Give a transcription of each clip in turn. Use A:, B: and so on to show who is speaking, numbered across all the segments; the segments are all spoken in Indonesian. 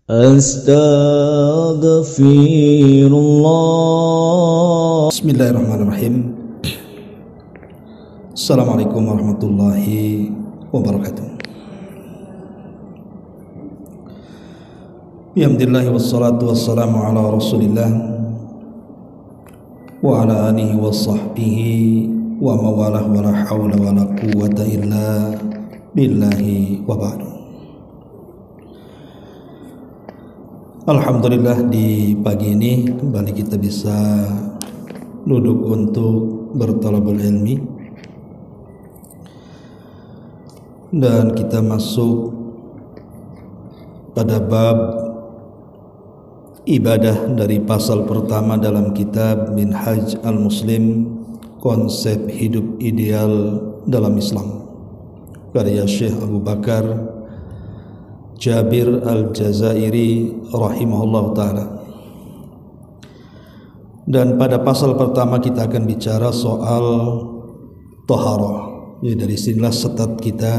A: Astaghfirullah. Bismillahirrahmanirrahim. Assalamualaikum warahmatullahi wabarakatuh. Alhamdulillah wassalatu wassalamu ala Rasulillah wa ala alihi wa sahbihi wa mawalah wa la hawla wa la quwwata illa billahi wa ba'du. Alhamdulillah, di pagi ini kembali kita bisa duduk untuk bertalabul ilmi, dan kita masuk pada bab ibadah dari pasal pertama dalam kitab Minhaj al-Muslim, konsep hidup ideal dalam Islam, karya Syekh Abu Bakar Jabir al-Jazairi rahimahullah ta'ala. Dan pada pasal pertama kita akan bicara soal taharah. Jadi dari sinilah start kita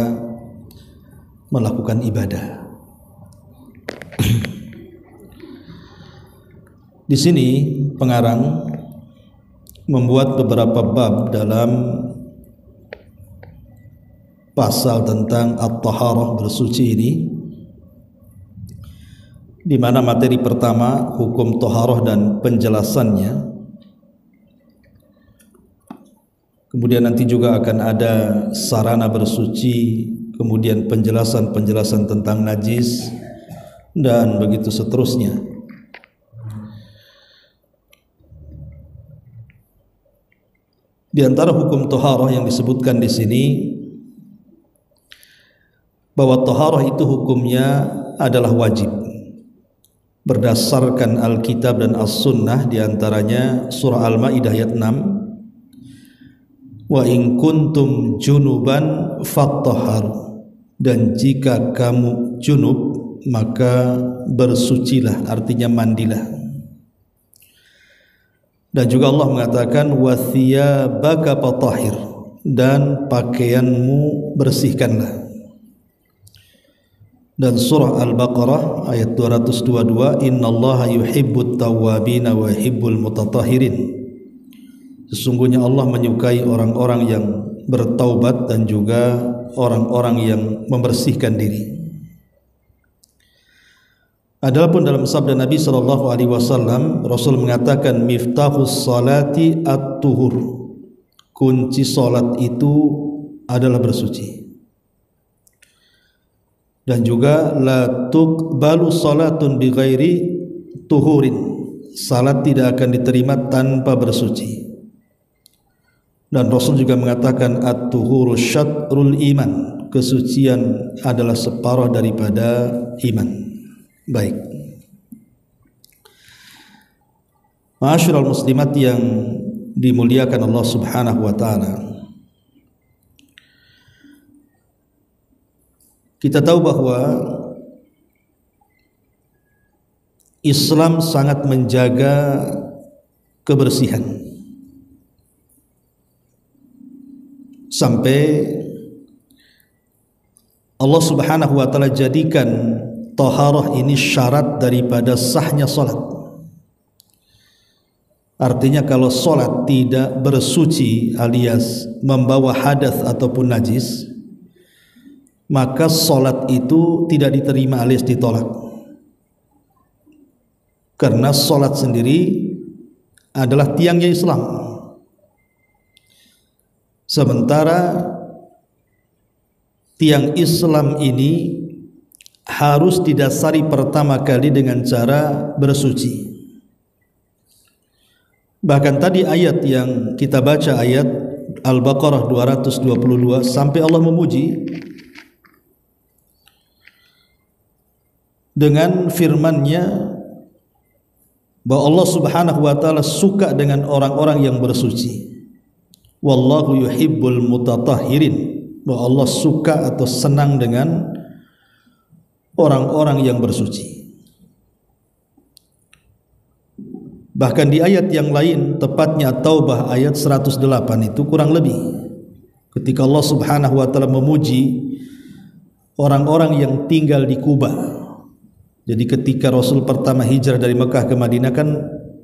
A: melakukan ibadah. Di sini pengarang membuat beberapa bab dalam pasal tentang at-taharah, bersuci ini, di mana materi pertama hukum taharah dan penjelasannya. Kemudian nanti juga akan ada sarana bersuci, kemudian penjelasan-penjelasan tentang najis, dan begitu seterusnya. Di antara hukum taharah yang disebutkan di sini, bahwa taharah itu hukumnya adalah wajib berdasarkan Alkitab dan As-Sunnah, diantaranya surah Al-Ma'idah ayat 6, wa in kuntum junuban fattahharu, dan jika kamu junub maka bersucilah, artinya mandilah. Dan juga Allah mengatakan wa thiyabaka fatahhir, dan pakaianmu bersihkanlah. Dan surah Al-Baqarah ayat 222, innallaha yuhibbut tawwabina wa yuhibbul mutatahhirin, sesungguhnya Allah menyukai orang-orang yang bertaubat dan juga orang-orang yang membersihkan diri. Adapun dalam sabda Nabi SAW, Rasul mengatakan miftahus salati at-tuhur, kunci salat itu adalah bersuci. Dan juga la tuqbalu salatun bighairi tuhurin, salat tidak akan diterima tanpa bersuci. Dan Rasul juga mengatakan at-tuhuru syatrul iman, kesucian adalah separuh daripada iman. Baik, ma'asyiral muslimat yang dimuliakan Allah Subhanahu wa ta'ala, kita tahu bahwa Islam sangat menjaga kebersihan, sampai Allah Subhanahu wa ta'ala jadikan taharah ini syarat daripada sahnya salat. Artinya kalau salat tidak bersuci alias membawa hadas ataupun najis, maka salat itu tidak diterima alias ditolak. Karena salat sendiri adalah tiangnya Islam. Sementara tiang Islam ini harus didasari pertama kali dengan cara bersuci. Bahkan tadi ayat yang kita baca, ayat Al-Baqarah 222, sampai Allah memuji dengan firman-Nya bahwa Allah Subhanahu wa ta'ala suka dengan orang-orang yang bersuci. Wallahu yuhibbul mutatahhirin, bahwa Allah suka atau senang dengan orang-orang yang bersuci. Bahkan di ayat yang lain, tepatnya Taubah ayat 108 itu kurang lebih, ketika Allah Subhanahu wa ta'ala memuji orang-orang yang tinggal di Kuba, Jadi ketika Rasul pertama hijrah dari Mekah ke Madinah kan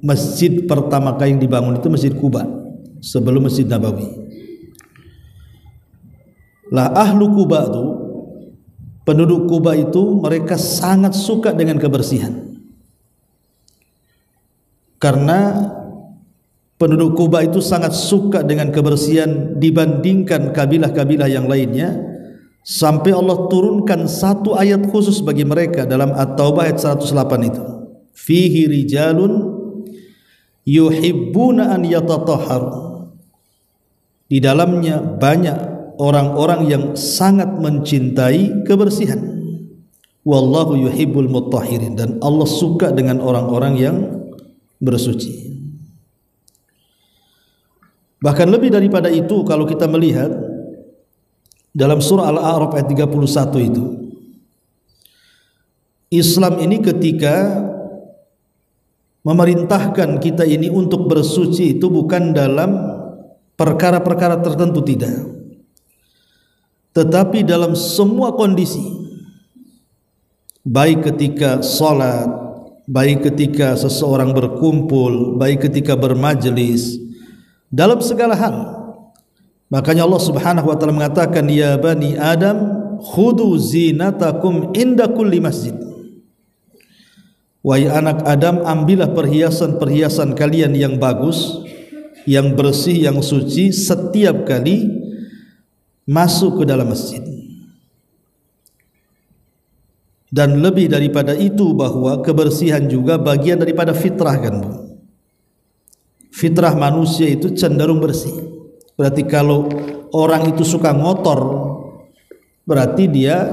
A: masjid pertama kali yang dibangun itu Masjid Quba sebelum Masjid Nabawi. Lah ahlu Quba itu, penduduk Quba itu mereka sangat suka dengan kebersihan. Karena penduduk Quba itu sangat suka dengan kebersihan dibandingkan kabilah-kabilah yang lainnya, sampai Allah turunkan satu ayat khusus bagi mereka dalam At-Taubah ayat 108 itu. Fihi rijalun yuhibbuna an yatatahharu. Di dalamnya banyak orang-orang yang sangat mencintai kebersihan. Wallahu yuhibbul mutahhirin, dan Allah suka dengan orang-orang yang bersuci. Bahkan lebih daripada itu, kalau kita melihat dalam surah Al-A'raf ayat 31 itu, Islam ini ketika memerintahkan kita ini untuk bersuci itu bukan dalam perkara-perkara tertentu, tidak, tetapi dalam semua kondisi, baik ketika salat, baik ketika seseorang berkumpul, baik ketika bermajlis, dalam segala hal. Makanya Allah Subhanahu wa taala mengatakan, ya bani Adam khudu zinatakum inda kulli masjid. Wahai anak Adam, ambillah perhiasan-perhiasan kalian yang bagus, yang bersih, yang suci setiap kali masuk ke dalam masjid. Dan lebih daripada itu, bahwa kebersihan juga bagian daripada fitrah kan, Bu. Fitrah manusia itu cenderung bersih. Berarti kalau orang itu suka ngotor, berarti dia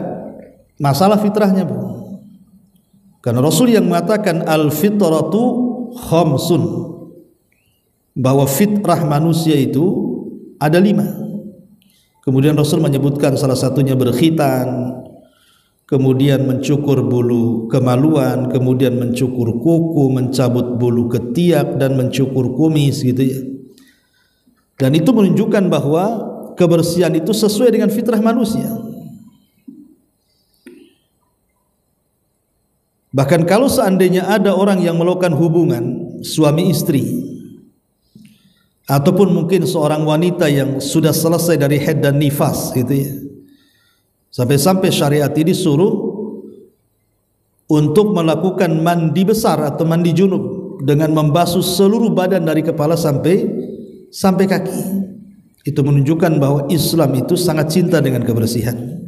A: masalah fitrahnya, Bu. Karena Rasul yang mengatakan al-fitratu khamsun, bahwa fitrah manusia itu ada 5. Kemudian Rasul menyebutkan salah satunya berkhitan, kemudian mencukur bulu kemaluan, kemudian mencukur kuku, mencabut bulu ketiak, dan mencukur kumis, gitu ya. Dan itu menunjukkan bahwa kebersihan itu sesuai dengan fitrah manusia. Bahkan kalau seandainya ada orang yang melakukan hubungan suami istri, ataupun mungkin seorang wanita yang sudah selesai dari haid dan nifas, gitu ya, sampai-sampai syariat ini suruh untuk melakukan mandi besar atau mandi junub dengan membasuh seluruh badan dari kepala sampai kaki. Itu menunjukkan bahwa Islam itu sangat cinta dengan kebersihan.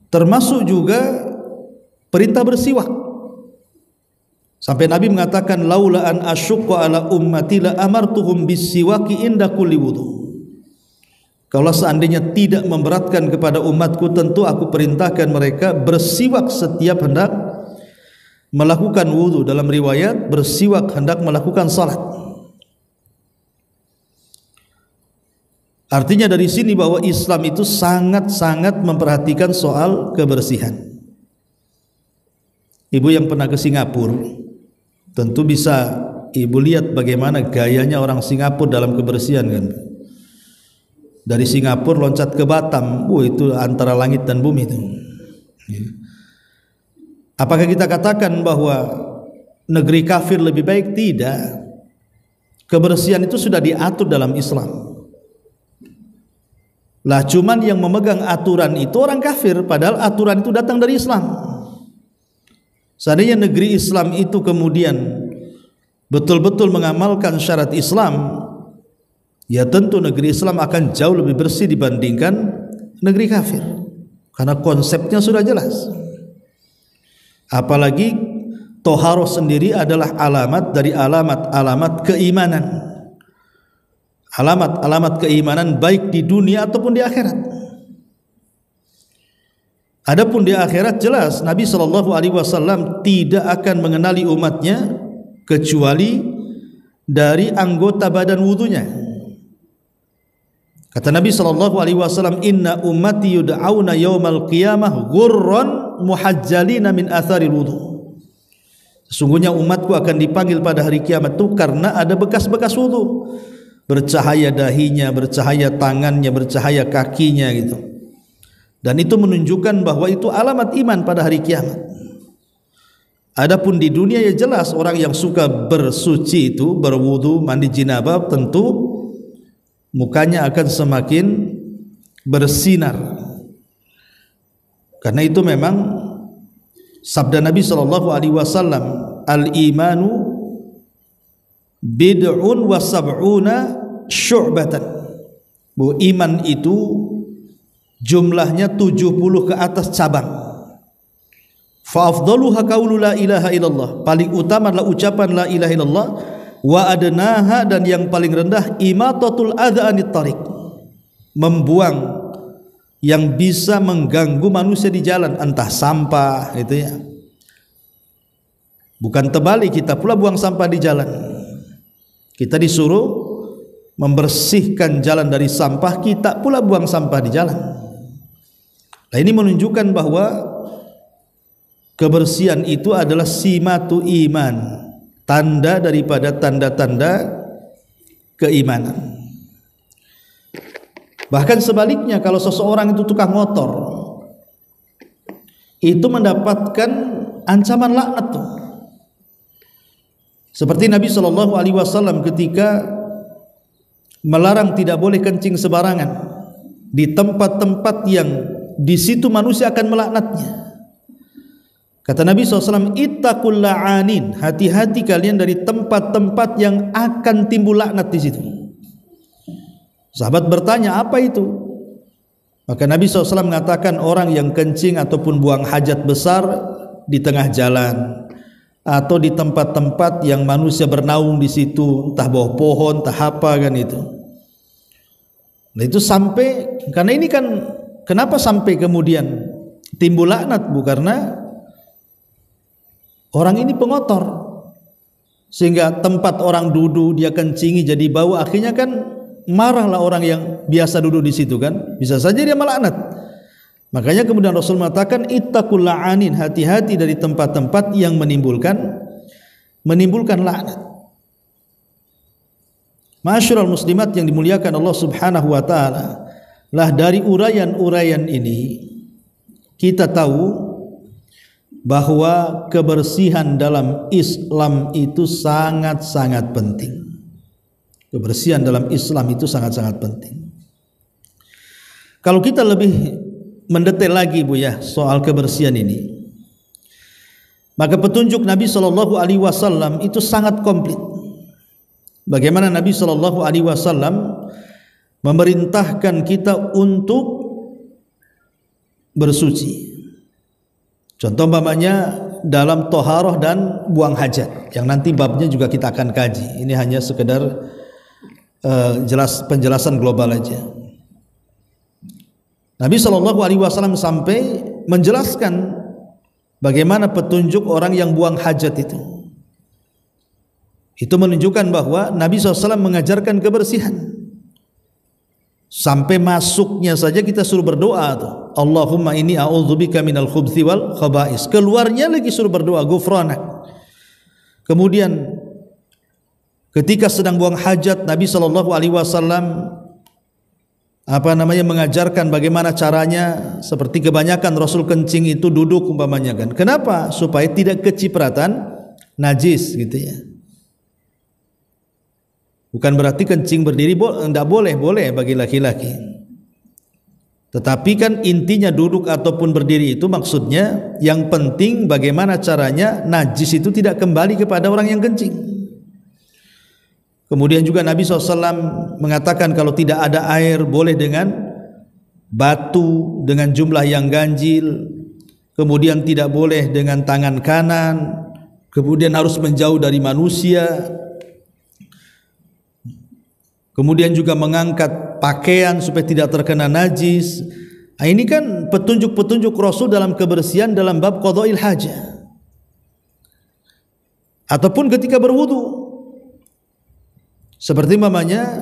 A: Termasuk juga perintah bersiwak. Sampai Nabi mengatakan, laula an asyqa ala ummati la amartuhum bisiwaki inda kulli wudu. Kalau seandainya tidak memberatkan kepada umatku, tentu aku perintahkan mereka bersiwak setiap hendak melakukan wudu. Dalam riwayat, bersiwak hendak melakukan salat. Artinya dari sini bahwa Islam itu sangat-sangat memperhatikan soal kebersihan. Ibu yang pernah ke Singapura tentu bisa ibu lihat bagaimana gayanya orang Singapura dalam kebersihan kan. Dari Singapura loncat ke Batam, itu antara langit dan bumi itu. Apakah kita katakan bahwa negeri kafir lebih baik? Tidak. Kebersihan itu sudah diatur dalam Islam. Lah cuman yang memegang aturan itu orang kafir, padahal aturan itu datang dari Islam. Seandainya negeri Islam itu kemudian betul-betul mengamalkan syarat Islam, ya tentu negeri Islam akan jauh lebih bersih dibandingkan negeri kafir, karena konsepnya sudah jelas. Apalagi toharoh sendiri adalah alamat dari alamat-alamat keimanan, alamat-alamat keimanan baik di dunia ataupun di akhirat. Adapun di akhirat jelas Nabi SAW tidak akan mengenali umatnya kecuali dari anggota badan wudunya. Kata Nabi SAW, inna ummati yud'auna yawmal qiyamah ghurran muhajjalina min athari wudu. Sesungguhnya umatku akan dipanggil pada hari kiamat itu karena ada bekas-bekas wudu. Bercahaya dahinya, bercahaya tangannya, bercahaya kakinya gitu. dan itu menunjukkan bahwa itu alamat iman pada hari kiamat. Adapun di dunia ya jelas orang yang suka bersuci itu, berwudu, mandi janabah, tentu mukanya akan semakin bersinar. Karena itu memang sabda Nabi SAW, al-imanu bid'un wa sab'una syu'batan. Bahwa iman itu jumlahnya 70 ke atas cabang. Fa afdaluha qaulu la ilaha illallah, paling utama adalah ucapan la ilaha illallah, wa adnaha, dan yang paling rendah imatatul adza anit tariq, membuang yang bisa mengganggu manusia di jalan, entah sampah itu ya. Bukan terbalik, kita pula buang sampah di jalan. Kita disuruh membersihkan jalan dari sampah, kita pula buang sampah di jalan. Nah, ini menunjukkan bahwa kebersihan itu adalah simatu iman, tanda daripada tanda-tanda keimanan. Bahkan sebaliknya, kalau seseorang itu tukang motor, itu mendapatkan ancaman laknat tuh. Seperti Nabi SAW ketika melarang tidak boleh kencing sembarangan di tempat-tempat yang di situ manusia akan melaknatnya. Kata Nabi SAW, ittaqul la'anin, hati-hati kalian dari tempat-tempat yang akan timbul laknat di situ. Sahabat bertanya, apa itu? Maka Nabi SAW mengatakan, orang yang kencing ataupun buang hajat besar di tengah jalan, atau di tempat-tempat yang manusia bernaung di situ, entah bawah pohon, entah apa kan itu. Nah itu sampai, karena ini kan kenapa sampai kemudian timbul laknat, Bu? Karena orang ini pengotor, sehingga tempat orang duduk dia kencingi jadi bau, akhirnya kan marahlah orang yang biasa duduk di situ kan, bisa saja dia melaknat. Makanya kemudian Rasul mengatakan ittaqul la'anin, hati-hati dari tempat-tempat yang menimbulkan laknat. Ma'asyiral muslimat yang dimuliakan Allah Subhanahu wa taala, lah dari uraian-uraian ini kita tahu bahwa kebersihan dalam Islam itu sangat-sangat penting. Kebersihan dalam Islam itu sangat-sangat penting. Kalau kita lebih mendetail lagi, Bu ya, soal kebersihan ini, maka petunjuk Nabi SAW itu sangat komplit. Bagaimana Nabi SAW memerintahkan kita untuk bersuci. Contoh umpamanya dalam toharoh dan buang hajat, yang nanti babnya juga kita akan kaji. Ini hanya sekedar penjelasan global aja. Nabi SAW sampai menjelaskan bagaimana petunjuk orang yang buang hajat itu. Itu menunjukkan bahwa Nabi SAW mengajarkan kebersihan. Sampai masuknya saja kita suruh berdoa tuh, Allahumma inni a'udzubika minal khubthi wal khaba'is. Keluarnya lagi suruh berdoa ghufranak. Kemudian ketika sedang buang hajat, Nabi SAW mengajarkan bagaimana caranya. Seperti kebanyakan Rasul kencing itu duduk umpamanya kan. Kenapa? Supaya tidak kecipratan najis gitu ya. Bukan berarti kencing berdiri tidak boleh bagi laki-laki. Tetapi kan intinya duduk ataupun berdiri itu maksudnya yang penting bagaimana caranya najis itu tidak kembali kepada orang yang kencing. Kemudian juga Nabi SAW mengatakan kalau tidak ada air boleh dengan batu dengan jumlah yang ganjil. Kemudian tidak boleh dengan tangan kanan. Kemudian harus menjauh dari manusia. Kemudian juga mengangkat pakaian supaya tidak terkena najis. Nah, ini kan petunjuk-petunjuk Rasul dalam kebersihan dalam bab qadha'il hajah. Ataupun ketika berwudu. Seperti mamanya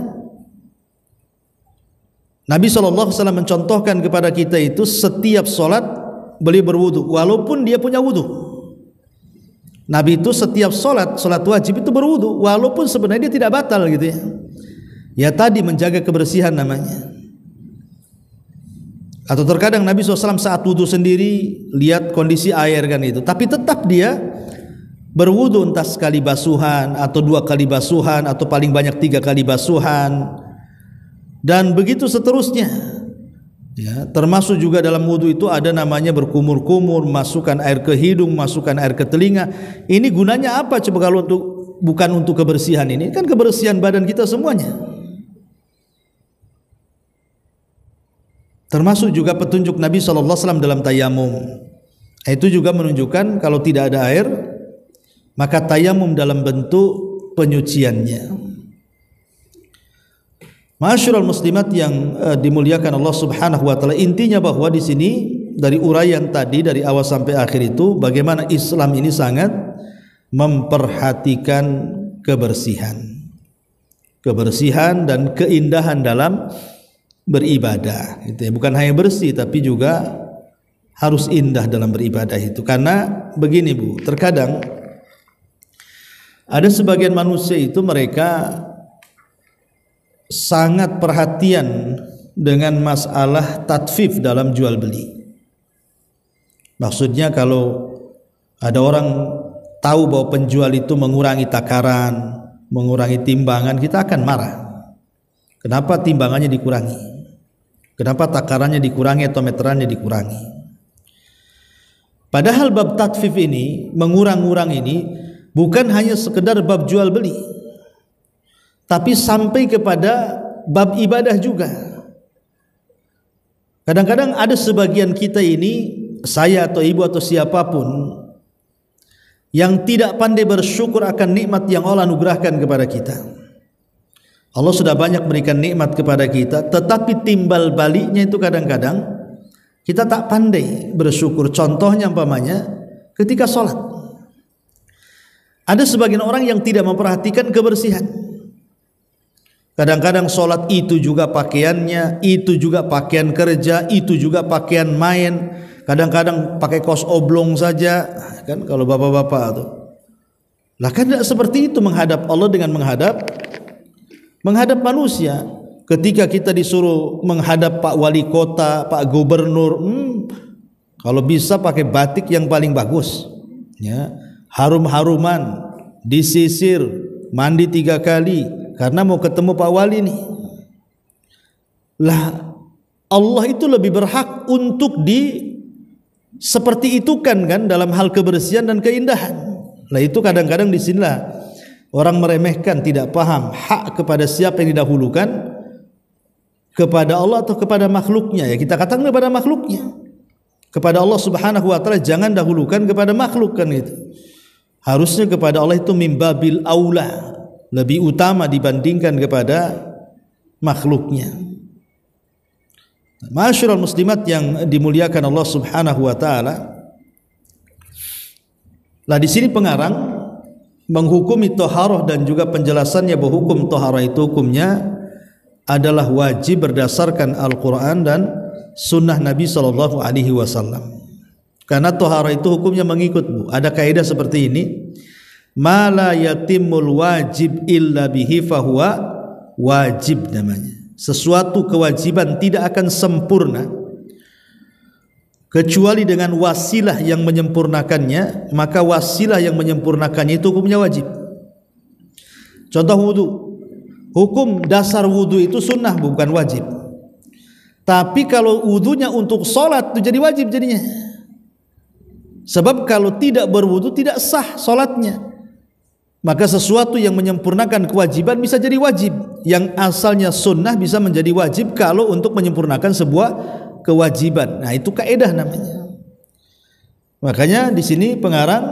A: Nabi SAW mencontohkan kepada kita itu setiap sholat beliau berwudu walaupun dia punya wudu. Nabi itu setiap sholat wajib itu berwudu walaupun sebenarnya dia tidak batal gitu ya. Ya tadi menjaga kebersihan namanya. Atau terkadang Nabi SAW saat wudhu sendiri lihat kondisi air kan itu, tapi tetap dia berwudhu entah sekali basuhan atau 2 kali basuhan atau paling banyak 3 kali basuhan, dan begitu seterusnya. Ya, termasuk juga dalam wudhu itu ada namanya berkumur-kumur, masukkan air ke hidung, masukkan air ke telinga. Ini gunanya apa coba kalau bukan untuk kebersihan? Ini kan kebersihan badan kita semuanya. Termasuk juga petunjuk Nabi SAW dalam tayamum. Itu juga menunjukkan kalau tidak ada air, maka tayamum dalam bentuk penyuciannya. Ma'asyiral muslimat yang dimuliakan Allah Subhanahu wa taala, intinya bahwa di sini dari uraian tadi dari awal sampai akhir itu bagaimana Islam ini sangat memperhatikan kebersihan. Kebersihan dan keindahan dalam beribadah. Gitu ya. Bukan hanya bersih tapi juga harus indah dalam beribadah itu. Karena begini Bu, terkadang ada sebagian manusia itu mereka sangat perhatian dengan masalah tatfif dalam jual beli. Maksudnya kalau ada orang tahu bahwa penjual itu mengurangi takaran, mengurangi timbangan, kita akan marah. Kenapa timbangannya dikurangi? Kenapa takarannya dikurangi atau meterannya dikurangi? Padahal bab tatfif ini, mengurang-urang ini bukan hanya sekedar bab jual beli, tapi sampai kepada bab ibadah juga. Kadang-kadang ada sebagian kita ini, saya atau ibu atau siapapun, yang tidak pandai bersyukur akan nikmat yang Allah anugerahkan kepada kita. Allah sudah banyak berikan nikmat kepada kita, tetapi timbal baliknya itu kadang-kadang kita tak pandai bersyukur. Contohnya umpamanya ketika sholat, ada sebagian orang yang tidak memperhatikan kebersihan. Kadang-kadang sholat itu juga pakaiannya, itu juga pakaian kerja, itu juga pakaian main. Kadang-kadang pakai kaos oblong saja, kan kalau bapak-bapak tuh. Lah kan tidak seperti itu menghadap Allah dengan menghadap manusia. Ketika kita disuruh menghadap Pak Wali Kota, Pak Gubernur, kalau bisa pakai batik yang paling bagus, ya, harum-haruman, disisir, mandi 3 kali, karena mau ketemu Pak Wali nih. Lah Allah itu lebih berhak untuk seperti itu kan dalam hal kebersihan dan keindahan. Lah itu kadang-kadang di sinilah orang meremehkan, tidak paham hak kepada siapa yang didahulukan, kepada Allah atau kepada makhluknya. Ya kita katakan kepada makhluknya, kepada Allah Subhanahu wa taala jangan dahulukan kepada makhluk kan itu. Harusnya kepada Allah itu mimbabil aula, lebih utama dibandingkan kepada makhluknya. Ma'asyiral muslimat yang dimuliakan Allah Subhanahu wa taala. Lah di sini pengarang menghukumi taharah dan juga penjelasannya bahwa hukum taharah itu hukumnya adalah wajib berdasarkan Al-Qur'an dan sunnah Nabi sallallahu alaihi wasallam. Karena taharah itu hukumnya mengikut Bu. Ada kaidah seperti ini. Ma la yatimul wajib illa bihi fahuwa wajib namanya. Sesuatu kewajiban tidak akan sempurna kecuali dengan wasilah yang menyempurnakannya, maka wasilah yang menyempurnakannya itu hukumnya wajib. Contoh wudu, hukum dasar wudu itu sunnah bukan wajib. Tapi kalau wudunya untuk sholat itu jadi wajib jadinya. Sebab kalau tidak berwudu tidak sah sholatnya. Maka sesuatu yang menyempurnakan kewajiban bisa jadi wajib. Yang asalnya sunnah bisa menjadi wajib kalau untuk menyempurnakan sebuah kewajiban. Nah itu kaidah namanya. Makanya di sini pengarang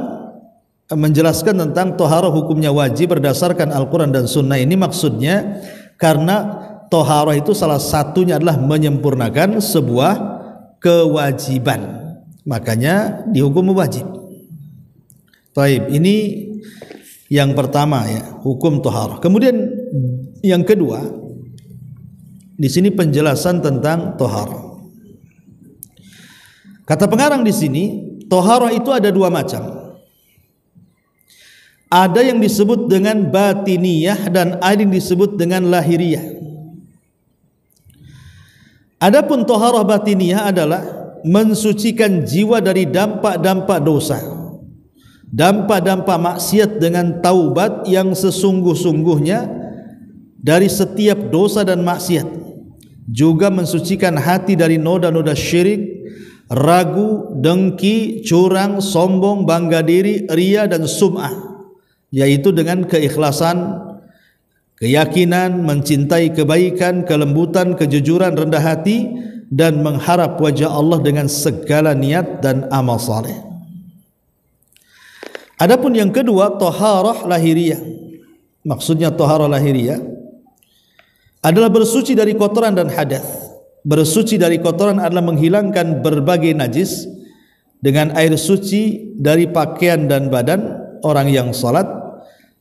A: menjelaskan tentang toharoh hukumnya wajib berdasarkan Al-Quran dan Sunnah. Ini maksudnya karena toharoh itu salah satunya adalah menyempurnakan sebuah kewajiban. Makanya dihukum wajib. Baik, ini yang pertama ya, hukum toharoh. Kemudian yang kedua, di sini penjelasan tentang toharoh. Kata pengarang di sini, toharoh itu ada 2 macam. Ada yang disebut dengan batiniyah dan ada yang disebut dengan lahiriyah. Adapun taharah batiniyah adalah mensucikan jiwa dari dampak-dampak dosa, dampak-dampak maksiat dengan taubat yang sesungguh-sungguhnya dari setiap dosa dan maksiat. Juga mensucikan hati dari noda-noda syirik, ragu, dengki, curang, sombong, bangga diri, riya dan sum'ah, yaitu dengan keikhlasan, keyakinan, mencintai kebaikan, kelembutan, kejujuran, rendah hati, dan mengharap wajah Allah dengan segala niat dan amal saleh. Adapun yang kedua, taharah lahiriah. Maksudnya taharah lahiriah adalah bersuci dari kotoran dan hadas. Bersuci dari kotoran adalah menghilangkan berbagai najis dengan air suci dari pakaian dan badan orang yang salat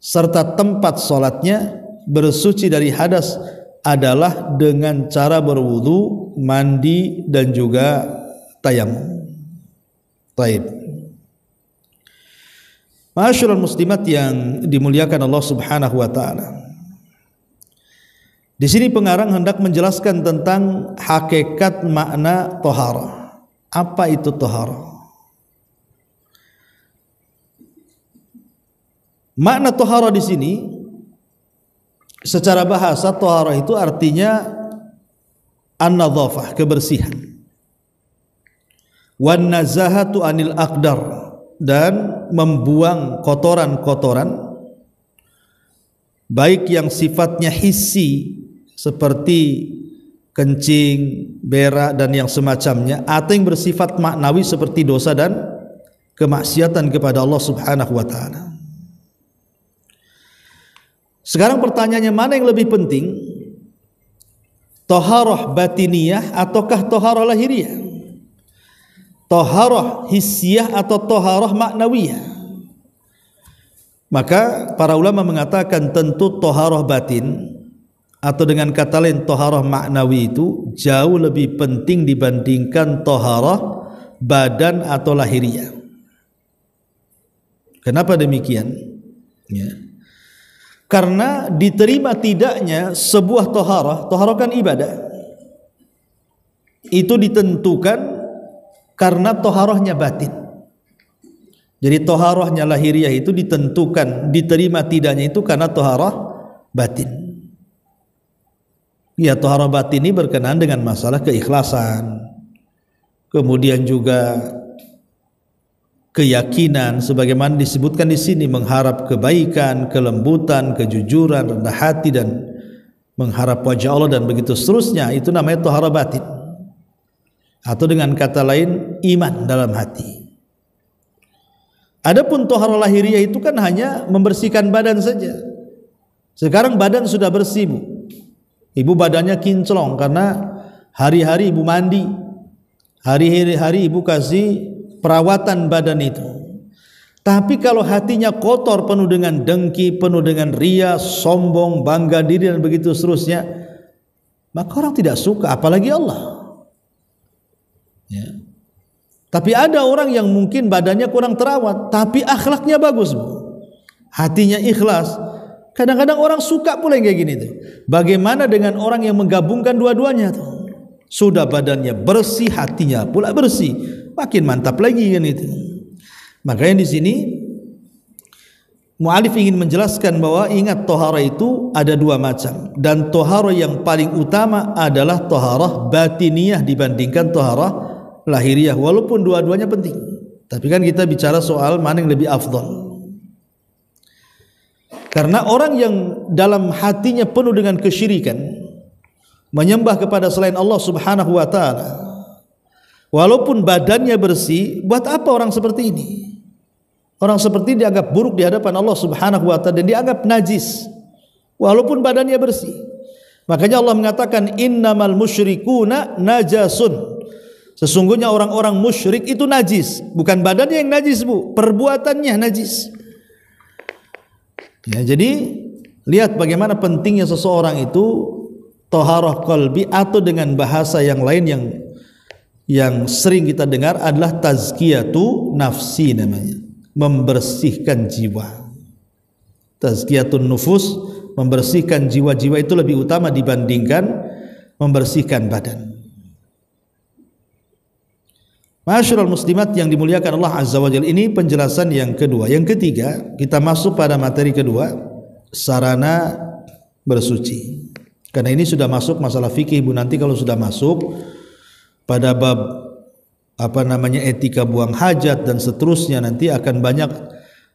A: serta tempat salatnya. Bersuci dari hadas adalah dengan cara berwudu, mandi dan juga tayamum. Baik. Ma'asyiral muslimat yang dimuliakan Allah Subhanahu wa taala. Di sini pengarang hendak menjelaskan tentang hakikat makna taharah. Apa itu taharah? Makna taharah di sini secara bahasa, taharah itu artinya an-nadhafah, kebersihan, wan nazahatu anil aqdar, dan membuang kotoran-kotoran baik yang sifatnya hissi seperti kencing, berak dan yang semacamnya, atau yang bersifat maknawi seperti dosa dan kemaksiatan kepada Allah Subhanahu wa taala. Sekarang pertanyaannya, mana yang lebih penting? Taharah batiniyah ataukah taharah lahiriah? Taharah hissiyah atau taharah maknawiyah? Maka para ulama mengatakan tentu taharah batin, atau dengan kata lain taharah maknawi, itu jauh lebih penting dibandingkan taharah badan atau lahiriah. Kenapa demikian? Ya. Karena diterima tidaknya sebuah taharah kan ibadah, itu ditentukan karena taharahnya batin. Jadi taharahnya lahiriah itu ditentukan diterima tidaknya itu karena taharah batin. Ya, taharah batin ini berkenaan dengan masalah keikhlasan, kemudian juga keyakinan sebagaimana disebutkan di sini, mengharap kebaikan, kelembutan, kejujuran, rendah hati dan mengharap wajah Allah dan begitu seterusnya. Itu namanya taharah batin, atau dengan kata lain iman dalam hati. Adapun taharah lahiriah itu kan hanya membersihkan badan saja. Sekarang badan sudah bersih, Bu. Ibu badannya kinclong karena hari-hari ibu mandi, hari-hari ibu kasih perawatan badan itu. Tapi kalau hatinya kotor, penuh dengan dengki, penuh dengan riya, sombong, bangga diri dan begitu seterusnya, maka orang tidak suka, apalagi Allah. Ya. Tapi ada orang yang mungkin badannya kurang terawat, tapi akhlaknya bagus, Bu. Hatinya ikhlas. Kadang-kadang orang suka pula yang kayak gini tuh. Bagaimana dengan orang yang menggabungkan dua-duanya tuh? Sudah badannya bersih, hatinya pula bersih, makin mantap lagi kan itu. Makanya di sini mu'alif ingin menjelaskan bahwa ingat taharah itu ada dua macam, dan taharah yang paling utama adalah taharah batiniyah dibandingkan taharah lahiriah, walaupun dua-duanya penting. Tapi kan kita bicara soal mana yang lebih afdal. Karena orang yang dalam hatinya penuh dengan kesyirikan, menyembah kepada selain Allah Subhanahu wa taala, walaupun badannya bersih, buat apa orang seperti ini? Orang seperti ini dianggap buruk di hadapan Allah Subhanahu wa taala dan dianggap najis walaupun badannya bersih. Makanya Allah mengatakan innamal musyrikuna najasun. Sesungguhnya orang-orang musyrik itu najis, bukan badannya yang najis, Bu, perbuatannya najis. Ya, jadi lihat bagaimana pentingnya seseorang itu taharah qalbi, atau dengan bahasa yang lain yang sering kita dengar adalah tazkiyatu nafsi namanya, membersihkan jiwa. Tazkiyatun nufus, membersihkan jiwa-jiwa itu lebih utama dibandingkan membersihkan badan. Ma'asyiral muslimat yang dimuliakan Allah Azza wa Jalla, ini penjelasan yang kedua. Yang ketiga, kita masuk pada materi kedua, sarana bersuci. Karena ini sudah masuk masalah fikih Bu, nanti kalau sudah masuk pada bab etika buang hajat dan seterusnya, nanti akan banyak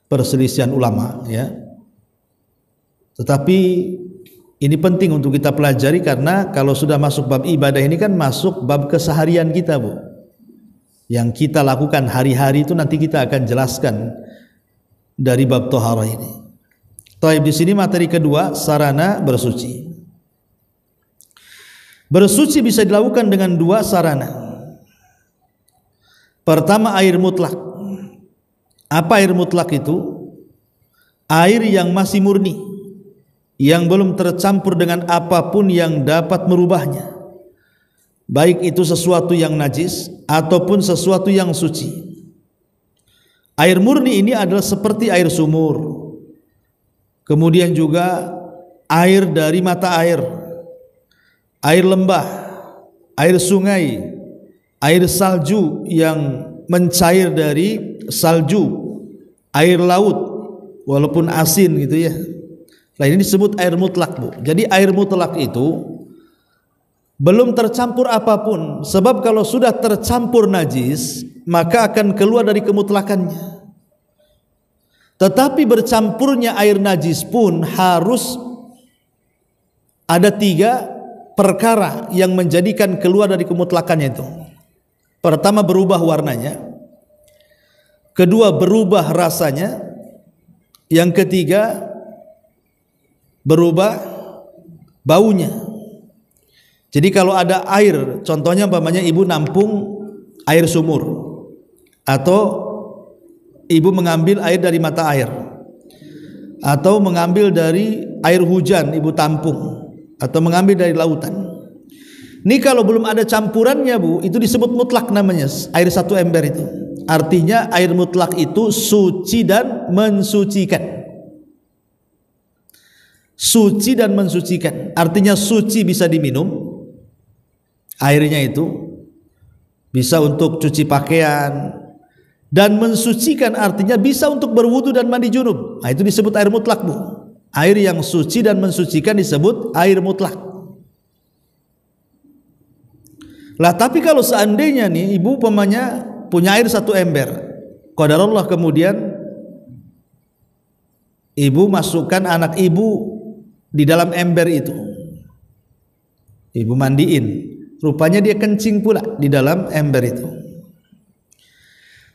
A: perselisihan ulama ya. Tetapi ini penting untuk kita pelajari, karena kalau sudah masuk bab ibadah ini kan masuk bab keseharian kita Bu, yang kita lakukan hari-hari itu nanti kita akan jelaskan dari bab thaharah ini. Taib, di sini materi kedua, sarana bersuci. Bersuci bisa dilakukan dengan dua sarana. Pertama, air mutlak. Apa air mutlak itu? Air yang masih murni, yang belum tercampur dengan apapun yang dapat merubahnya, baik itu sesuatu yang najis ataupun sesuatu yang suci. Air murni ini adalah seperti air sumur, kemudian juga air dari mata air, air lembah, air sungai, air salju yang mencair dari salju, air laut walaupun asin gitu ya. Nah, ini disebut air mutlak Bu. Jadi air mutlak itu belum tercampur apapun, sebab kalau sudah tercampur najis maka akan keluar dari kemutlakannya. Tetapi bercampurnya air najis pun harus ada tiga perkara yang menjadikan keluar dari kemutlakannya itu. Pertama, berubah warnanya. Kedua, berubah rasanya. Yang ketiga, berubah baunya. Jadi kalau ada air, contohnya umpamanya ibu nampung air sumur, atau ibu mengambil air dari mata air, atau mengambil dari air hujan ibu tampung, atau mengambil dari lautan. Ini kalau belum ada campurannya Bu, itu disebut mutlak namanya, air satu ember itu. Artinya air mutlak itu suci dan mensucikan. Suci dan mensucikan, artinya suci bisa diminum airnya itu, bisa untuk cuci pakaian, dan mensucikan artinya bisa untuk berwudu dan mandi junub. Nah, itu disebut air mutlak Bu. Air yang suci dan mensucikan disebut air mutlak. Lah, tapi kalau seandainya nih ibu umpamanya punya air satu ember, qadarullah, kemudian ibu masukkan anak ibu di dalam ember itu, ibu mandiin, rupanya dia kencing pula di dalam ember itu.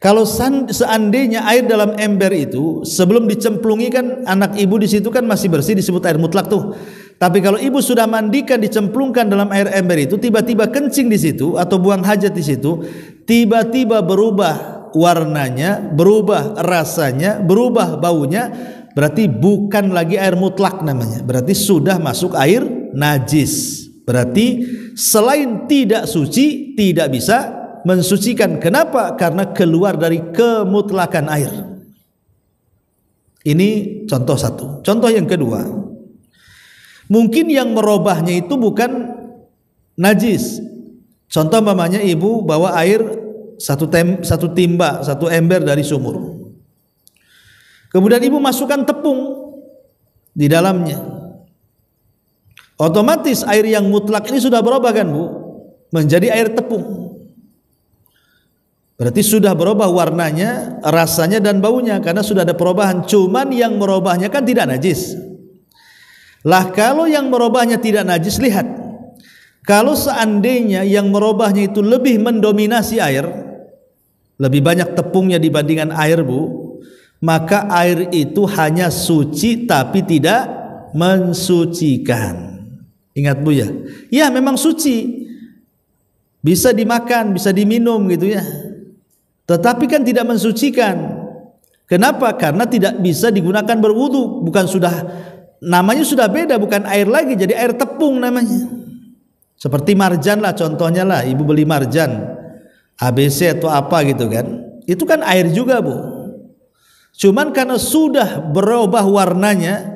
A: Kalau seandainya air dalam ember itu sebelum dicemplungi, kan anak ibu di situ kan masih bersih, disebut air mutlak tuh. Tapi kalau ibu sudah mandikan, dicemplungkan dalam air ember itu, tiba-tiba kencing di situ atau buang hajat di situ, tiba-tiba berubah warnanya, berubah rasanya, berubah baunya, berarti bukan lagi air mutlak namanya, berarti sudah masuk air najis. Berarti selain tidak suci, tidak bisa mensucikan. Kenapa? Karena keluar dari kemutlakan air. Ini contoh satu. Contoh yang kedua, mungkin yang merubahnya itu bukan najis. Contoh umpamanya ibu bawa air satu timba, satu ember dari sumur, kemudian ibu masukkan tepung di dalamnya, otomatis air yang mutlak ini sudah berubah kan Bu, menjadi air tepung. Berarti sudah berubah warnanya, rasanya dan baunya, karena sudah ada perubahan. Cuman yang merubahnya kan tidak najis. Lah kalau yang merubahnya tidak najis, lihat, kalau seandainya yang merubahnya itu lebih mendominasi air, lebih banyak tepungnya dibandingkan air Bu, maka air itu hanya suci tapi tidak mensucikan. Ingat Bu ya, ya memang suci, bisa dimakan, bisa diminum gitu ya, tetapi kan tidak mensucikan. Kenapa? Karena tidak bisa digunakan berwudu. Bukan sudah, namanya sudah beda, bukan air lagi, jadi air tepung namanya. Seperti marjan lah contohnya lah, ibu beli marjan ABC atau apa gitu kan, itu kan air juga Bu. Cuman karena sudah berubah warnanya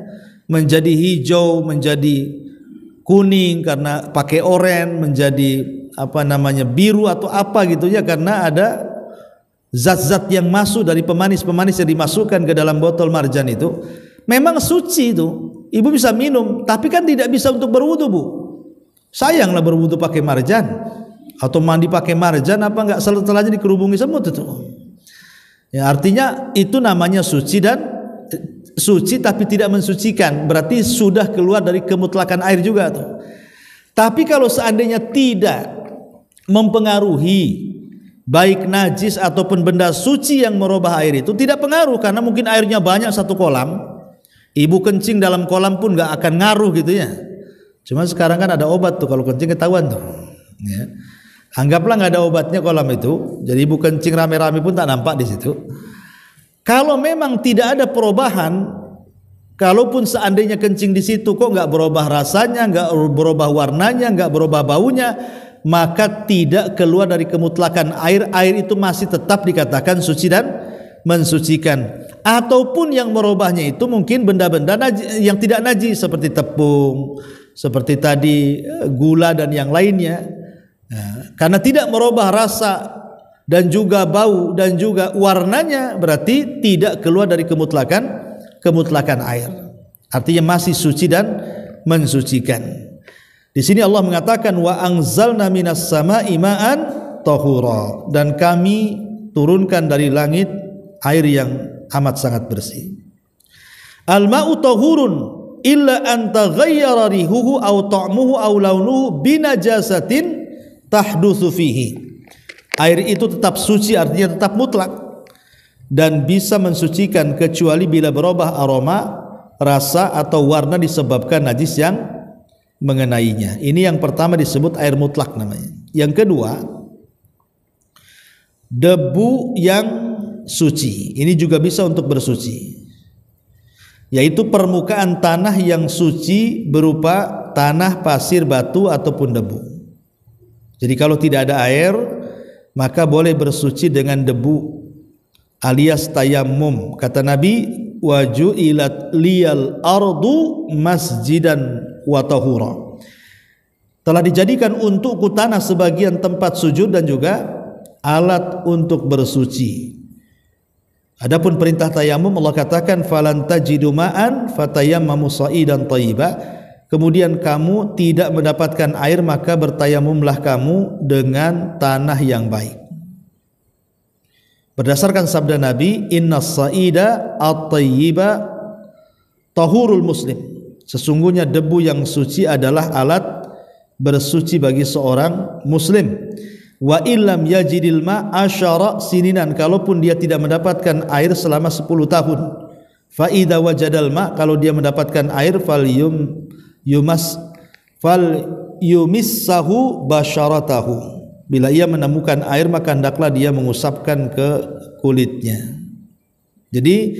A: menjadi hijau, menjadi kuning karena pakai oren, menjadi apa namanya biru atau apa gitu ya, karena ada zat-zat yang masuk dari pemanis-pemanis yang dimasukkan ke dalam botol marjan itu memang suci itu. Ibu bisa minum, tapi kan tidak bisa untuk berwudu, Bu. Sayanglah berwudu pakai marjan atau mandi pakai marjan, apa enggak setelahnya dikerubungi semut itu. Ya, artinya itu namanya suci dan suci tapi tidak mensucikan, berarti sudah keluar dari kemutlakan air juga tuh. Tapi kalau seandainya tidak mempengaruhi baik najis ataupun benda suci yang merubah air itu, tidak pengaruh karena mungkin airnya banyak satu kolam. Ibu kencing dalam kolam pun gak akan ngaruh gitu ya. Cuma sekarang kan ada obat tuh kalau kencing ketahuan tuh. Ya. Anggaplah gak ada obatnya kolam itu, jadi ibu kencing rame-rame pun tak nampak di situ. Kalau memang tidak ada perubahan, kalaupun seandainya kencing di situ kok gak berubah rasanya, gak berubah warnanya, gak berubah baunya, maka tidak keluar dari kemutlakan air. Air itu masih tetap dikatakan suci dan mensucikan. Ataupun yang merubahnya itu mungkin benda-benda yang tidak najis seperti tepung, seperti tadi gula dan yang lainnya. Nah, karena tidak merubah rasa dan juga bau dan juga warnanya, berarti tidak keluar dari kemutlakan air. Artinya masih suci dan mensucikan. Di sini Allah mengatakan wa anzalna minas sama'i ma'an tahura, dan kami turunkan dari langit air yang amat sangat bersih. Al-ma'u tahurun illa an taghayyara rihuhu aw ta'muhu aw launuhu binajasatin tahdutsu fihi. Air itu tetap suci, artinya tetap mutlak dan bisa mensucikan kecuali bila berubah aroma, rasa atau warna disebabkan najis yang mengenainya. Ini yang pertama disebut air mutlak namanya. Yang kedua, debu yang suci. Ini juga bisa untuk bersuci, yaitu permukaan tanah yang suci berupa tanah, pasir, batu ataupun debu. Jadi kalau tidak ada air, maka boleh bersuci dengan debu alias tayammum. Kata Nabi, waju'ilat liyal ardu masjidan wa tahura. Telah dijadikan untukku tanah sebagian tempat sujud dan juga alat untuk bersuci. Adapun perintah tayamum, Allah katakan falan tajidu ma'an fatayammamu sa'idan thayyiba. Kemudian kamu tidak mendapatkan air, maka bertayamumlah kamu dengan tanah yang baik. Berdasarkan sabda Nabi, innas sa'ida at-thayyiba tahurul muslim. Sesungguhnya debu yang suci adalah alat bersuci bagi seorang muslim. Wa illam yajidil ma asyara sininan, kalaupun dia tidak mendapatkan air selama 10 tahun. Fa idza wajadal ma, kalau dia mendapatkan air, fal yumissahu basyaratahu. Bila ia menemukan air, maka hendaklah dia mengusapkan ke kulitnya. Jadi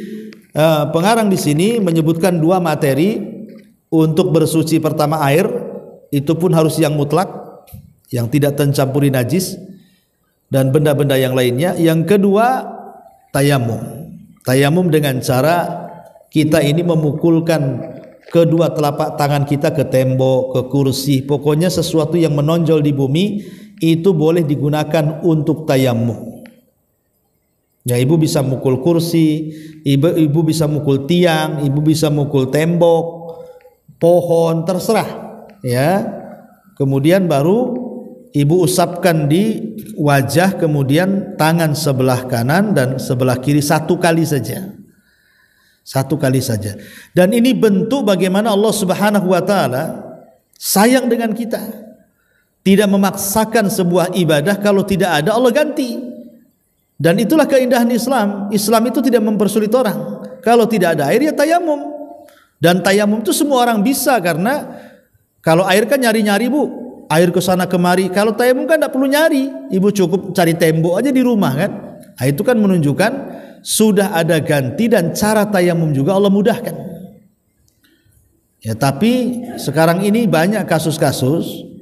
A: pengarang di sini menyebutkan dua materi untuk bersuci. Pertama air, itu pun harus yang mutlak, yang tidak tercampuri najis dan benda-benda yang lainnya. Yang kedua tayamum. Tayamum dengan cara kita ini memukulkan kedua telapak tangan kita ke tembok, ke kursi, pokoknya sesuatu yang menonjol di bumi itu boleh digunakan untuk tayamum. Ya, ibu bisa mukul kursi, ibu bisa mukul tiang, ibu bisa mukul tembok, pohon, terserah ya. Kemudian baru ibu usapkan di wajah, kemudian tangan sebelah kanan dan sebelah kiri satu kali saja. Satu kali saja. Dan ini bentuk bagaimana Allah Subhanahu wa taala sayang dengan kita. Tidak memaksakan sebuah ibadah, kalau tidak ada Allah ganti. Dan itulah keindahan Islam. Islam itu tidak mempersulit orang. Kalau tidak ada air ya tayamum. Dan tayamum itu semua orang bisa, karena kalau air kan nyari-nyari, Bu. Air ke sana kemari. Kalau tayamum kan tidak perlu nyari. Ibu cukup cari tembok aja di rumah kan. Nah, itu kan menunjukkan sudah ada ganti, dan cara tayamum juga Allah mudahkan. Ya, tapi sekarang ini banyak kasus-kasus,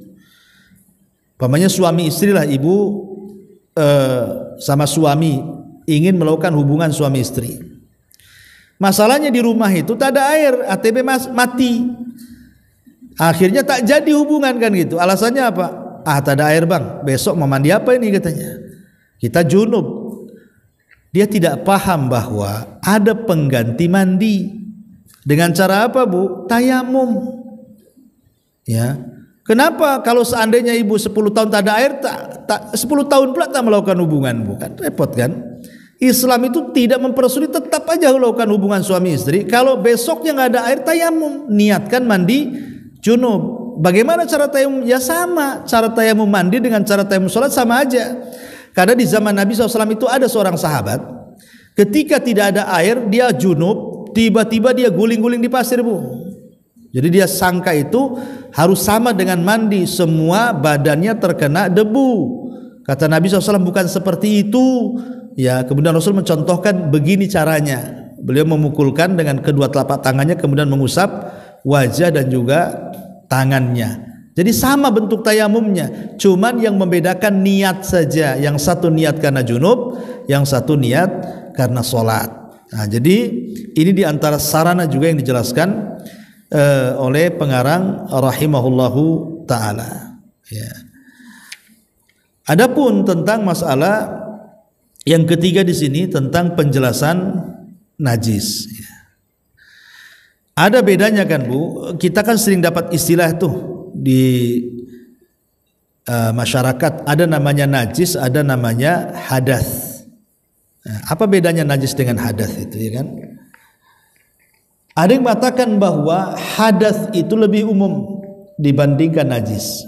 A: umpamanya suami istri lah, ibu sama suami ingin melakukan hubungan suami istri. Masalahnya di rumah itu tak ada air, ATP mati. Akhirnya tak jadi hubungan kan gitu. Alasannya apa? Ah, tak ada air bang, besok mau mandi apa ini katanya. Kita junub. Dia tidak paham bahwa ada pengganti mandi. Dengan cara apa, Bu? Tayamum. Ya. Kenapa kalau seandainya ibu 10 tahun tak ada air, 10 tahun pula tak melakukan hubungan, bukan? Repot kan? Islam itu tidak mempersulit, tetap aja melakukan hubungan suami istri. Kalau besoknya nggak ada air, tayamum, niatkan mandi junub. Bagaimana cara tayamum? Ya sama, cara tayamum mandi dengan cara tayamum sholat sama aja. Karena di zaman Nabi SAW itu ada seorang sahabat, ketika tidak ada air, dia junub, tiba-tiba dia guling-guling di pasir, Bu. Jadi dia sangka itu harus sama dengan mandi, semua badannya terkena debu. Kata Nabi SAW, bukan seperti itu. Ya, kemudian Rasul mencontohkan begini caranya. Beliau memukulkan dengan kedua telapak tangannya, kemudian mengusap wajah dan juga tangannya. Jadi sama bentuk tayamumnya, cuman yang membedakan niat saja. Yang satu niat karena junub, yang satu niat karena sholat. Nah, jadi ini diantara sarana juga yang dijelaskan oleh pengarang rahimahullahu taala. Ya. Adapun tentang masalah yang ketiga di sini tentang penjelasan najis. Ya. Ada bedanya kan, Bu? Kita kan sering dapat istilah tuh di masyarakat, ada namanya najis, ada namanya hadas. Nah, apa bedanya najis dengan hadas itu, ya kan? Ada yang mengatakan bahwa hadas itu lebih umum dibandingkan najis.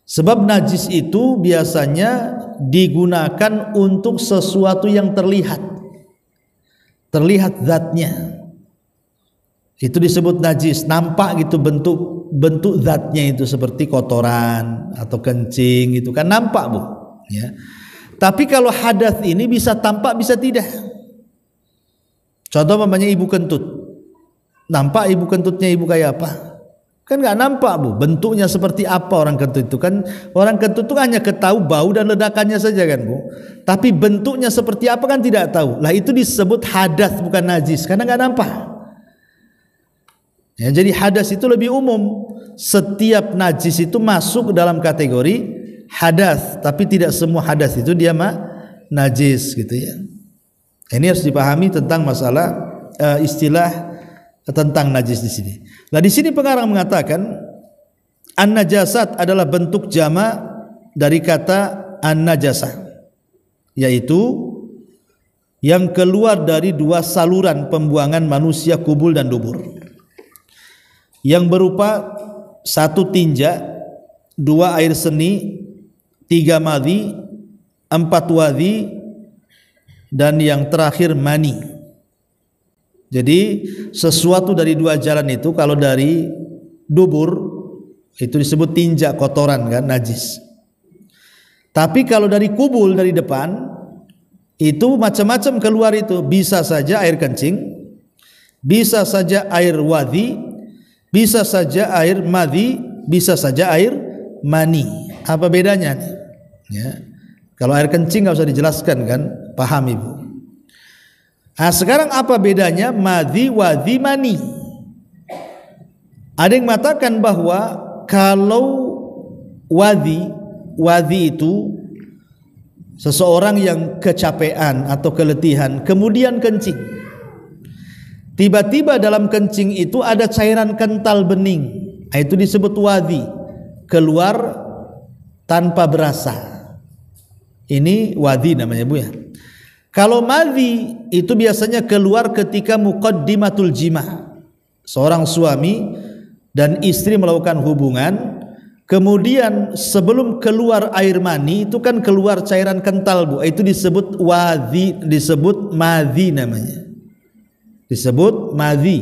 A: Sebab najis itu biasanya digunakan untuk sesuatu yang terlihat zatnya. Itu disebut najis, nampak gitu bentuk zatnya itu, seperti kotoran atau kencing itu kan nampak, Bu, ya. Tapi kalau hadas ini bisa tampak bisa tidak. Contoh namanya ibu kentut. Nampak ibu kentutnya ibu kayak apa? Kan nggak nampak, Bu, bentuknya seperti apa orang kentut itu kan. Orang kentut itu hanya ketahui bau dan ledakannya saja kan, Bu. Tapi bentuknya seperti apa kan tidak tahu. Lah itu disebut hadas, bukan najis, karena nggak nampak. Ya, jadi hadas itu lebih umum. Setiap najis itu masuk dalam kategori hadas, tapi tidak semua hadas itu dia najis gitu ya. Ini harus dipahami tentang masalah istilah tentang najis di sini. Nah, di sini pengarang mengatakan an-najasat adalah bentuk jama dari kata an-najasah, yaitu yang keluar dari dua saluran pembuangan manusia, kubul dan dubur, yang berupa 1 tinja, 2 air seni, 3 madhi, 4 wadhi, dan yang terakhir mani. Jadi sesuatu dari 2 jalan itu, kalau dari dubur itu disebut tinja, kotoran kan, najis. Tapi kalau dari kubul, dari depan, itu macam-macam keluar itu. Bisa saja air kencing, bisa saja air wadhi, bisa saja air madhi, bisa saja air mani. Apa bedanya? Ya. Kalau air kencing nggak usah dijelaskan kan, paham Ibu. Nah, sekarang apa bedanya madhi, wadhi, mani? Ada yang mengatakan bahwa kalau wadhi itu seseorang yang kecapean atau keletihan kemudian kencing. Tiba-tiba dalam kencing itu ada cairan kental bening, itu disebut wadhi, keluar tanpa berasa. Ini wadhi namanya, Bu ya. Kalau madhi itu biasanya keluar ketika muqaddimatul jima, seorang suami dan istri melakukan hubungan, kemudian sebelum keluar air mani itu kan keluar cairan kental, Bu. Itu disebut wadhi, disebut madhi namanya. Disebut madhi,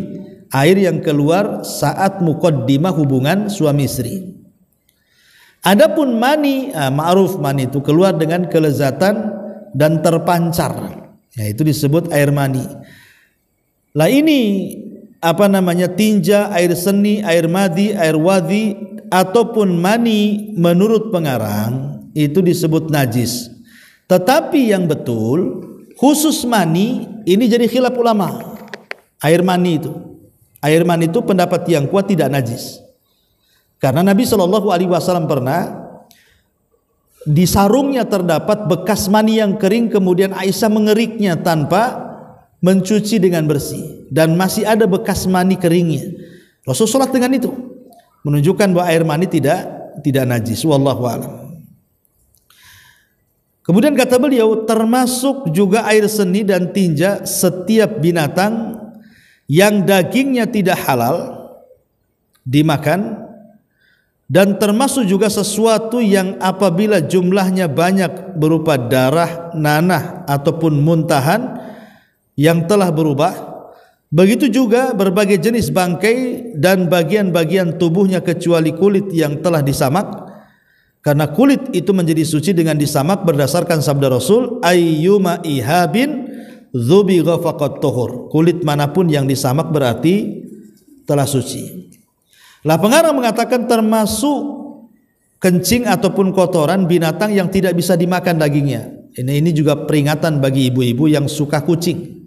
A: air yang keluar saat muqaddimah hubungan suami istri. Adapun mani, ma'ruf mani itu keluar dengan kelezatan dan terpancar, ya, itu disebut air mani. Lah ini apa namanya, tinja, air seni, air madhi, air wadhi ataupun mani menurut pengarang itu disebut najis. Tetapi yang betul khusus mani ini jadi khilaf ulama. Air mani itu pendapat yang kuat tidak najis, karena Nabi SAW pernah di sarungnya terdapat bekas mani yang kering, kemudian Aisyah mengeriknya tanpa mencuci dengan bersih dan masih ada bekas mani keringnya. Rasul sholat dengan itu, menunjukkan bahwa air mani tidak najis. Wallahu a'lam. Kemudian kata beliau, termasuk juga air seni dan tinja setiap binatang yang dagingnya tidak halal dimakan, dan termasuk juga sesuatu yang apabila jumlahnya banyak berupa darah, nanah ataupun muntahan yang telah berubah. Begitu juga berbagai jenis bangkai dan bagian-bagian tubuhnya kecuali kulit yang telah disamak, karena kulit itu menjadi suci dengan disamak berdasarkan sabda Rasul, ayyuma ihabin dzubigha faqad tuhur. Kulit manapun yang disamak berarti telah suci. Lah pengarang mengatakan termasuk kencing ataupun kotoran binatang yang tidak bisa dimakan dagingnya. Ini juga peringatan bagi ibu-ibu yang suka kucing.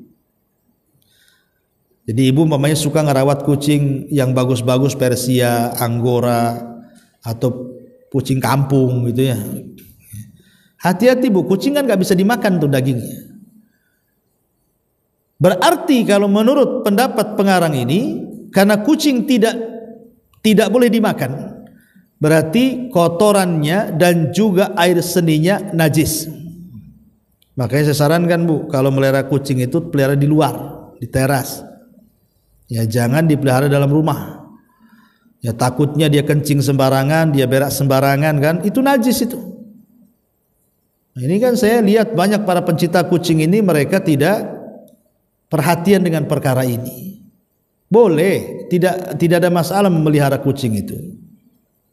A: Jadi ibu umpamanya suka ngerawat kucing yang bagus-bagus, Persia, Anggora, atau kucing kampung gitu ya. Hati-hati bu, kucing kan nggak bisa dimakan tuh dagingnya. Berarti kalau menurut pendapat pengarang ini, karena kucing tidak boleh dimakan, berarti kotorannya dan juga air seninya najis. Makanya saya sarankan bu, kalau melihara kucing itu pelihara di luar, di teras. Ya jangan dipelihara dalam rumah. Ya takutnya dia kencing sembarangan, dia berak sembarangan kan, itu najis itu. Nah, ini kan saya lihat banyak para pencinta kucing ini mereka tidak perhatian dengan perkara ini. Boleh, tidak ada masalah memelihara kucing itu.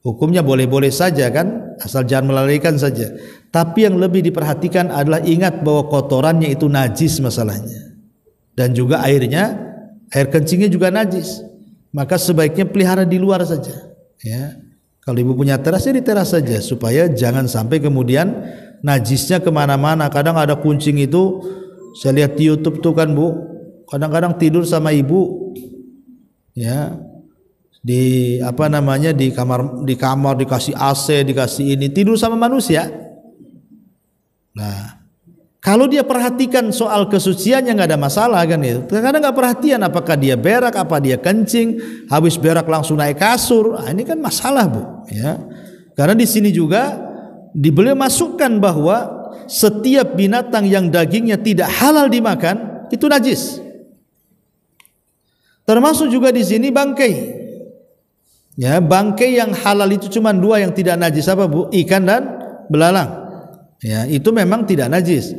A: Hukumnya boleh-boleh saja kan, asal jangan melalaikan saja. Tapi yang lebih diperhatikan adalah ingat bahwa kotorannya itu najis masalahnya. Dan juga air kencingnya juga najis. Maka sebaiknya pelihara di luar saja. Ya, kalau ibu punya teras ya di teras saja, supaya jangan sampai kemudian najisnya kemana-mana. Kadang ada kucing itu, saya lihat di YouTube tuh kan bu, kadang-kadang tidur sama ibu, ya di kamar dikasih AC, dikasih ini, tidur sama manusia. Nah, kalau dia perhatikan soal kesuciannya nggak ada masalah kan itu. Kadang nggak perhatian apakah dia berak, apa dia kencing, habis berak langsung naik kasur. Nah, ini kan masalah bu, ya. Karena di sini juga beliau masukkan bahwa setiap binatang yang dagingnya tidak halal dimakan itu najis. Termasuk juga di sini bangkai. Ya, bangkai yang halal itu cuma dua yang tidak najis, apa bu? Ikan dan belalang. Ya, itu memang tidak najis.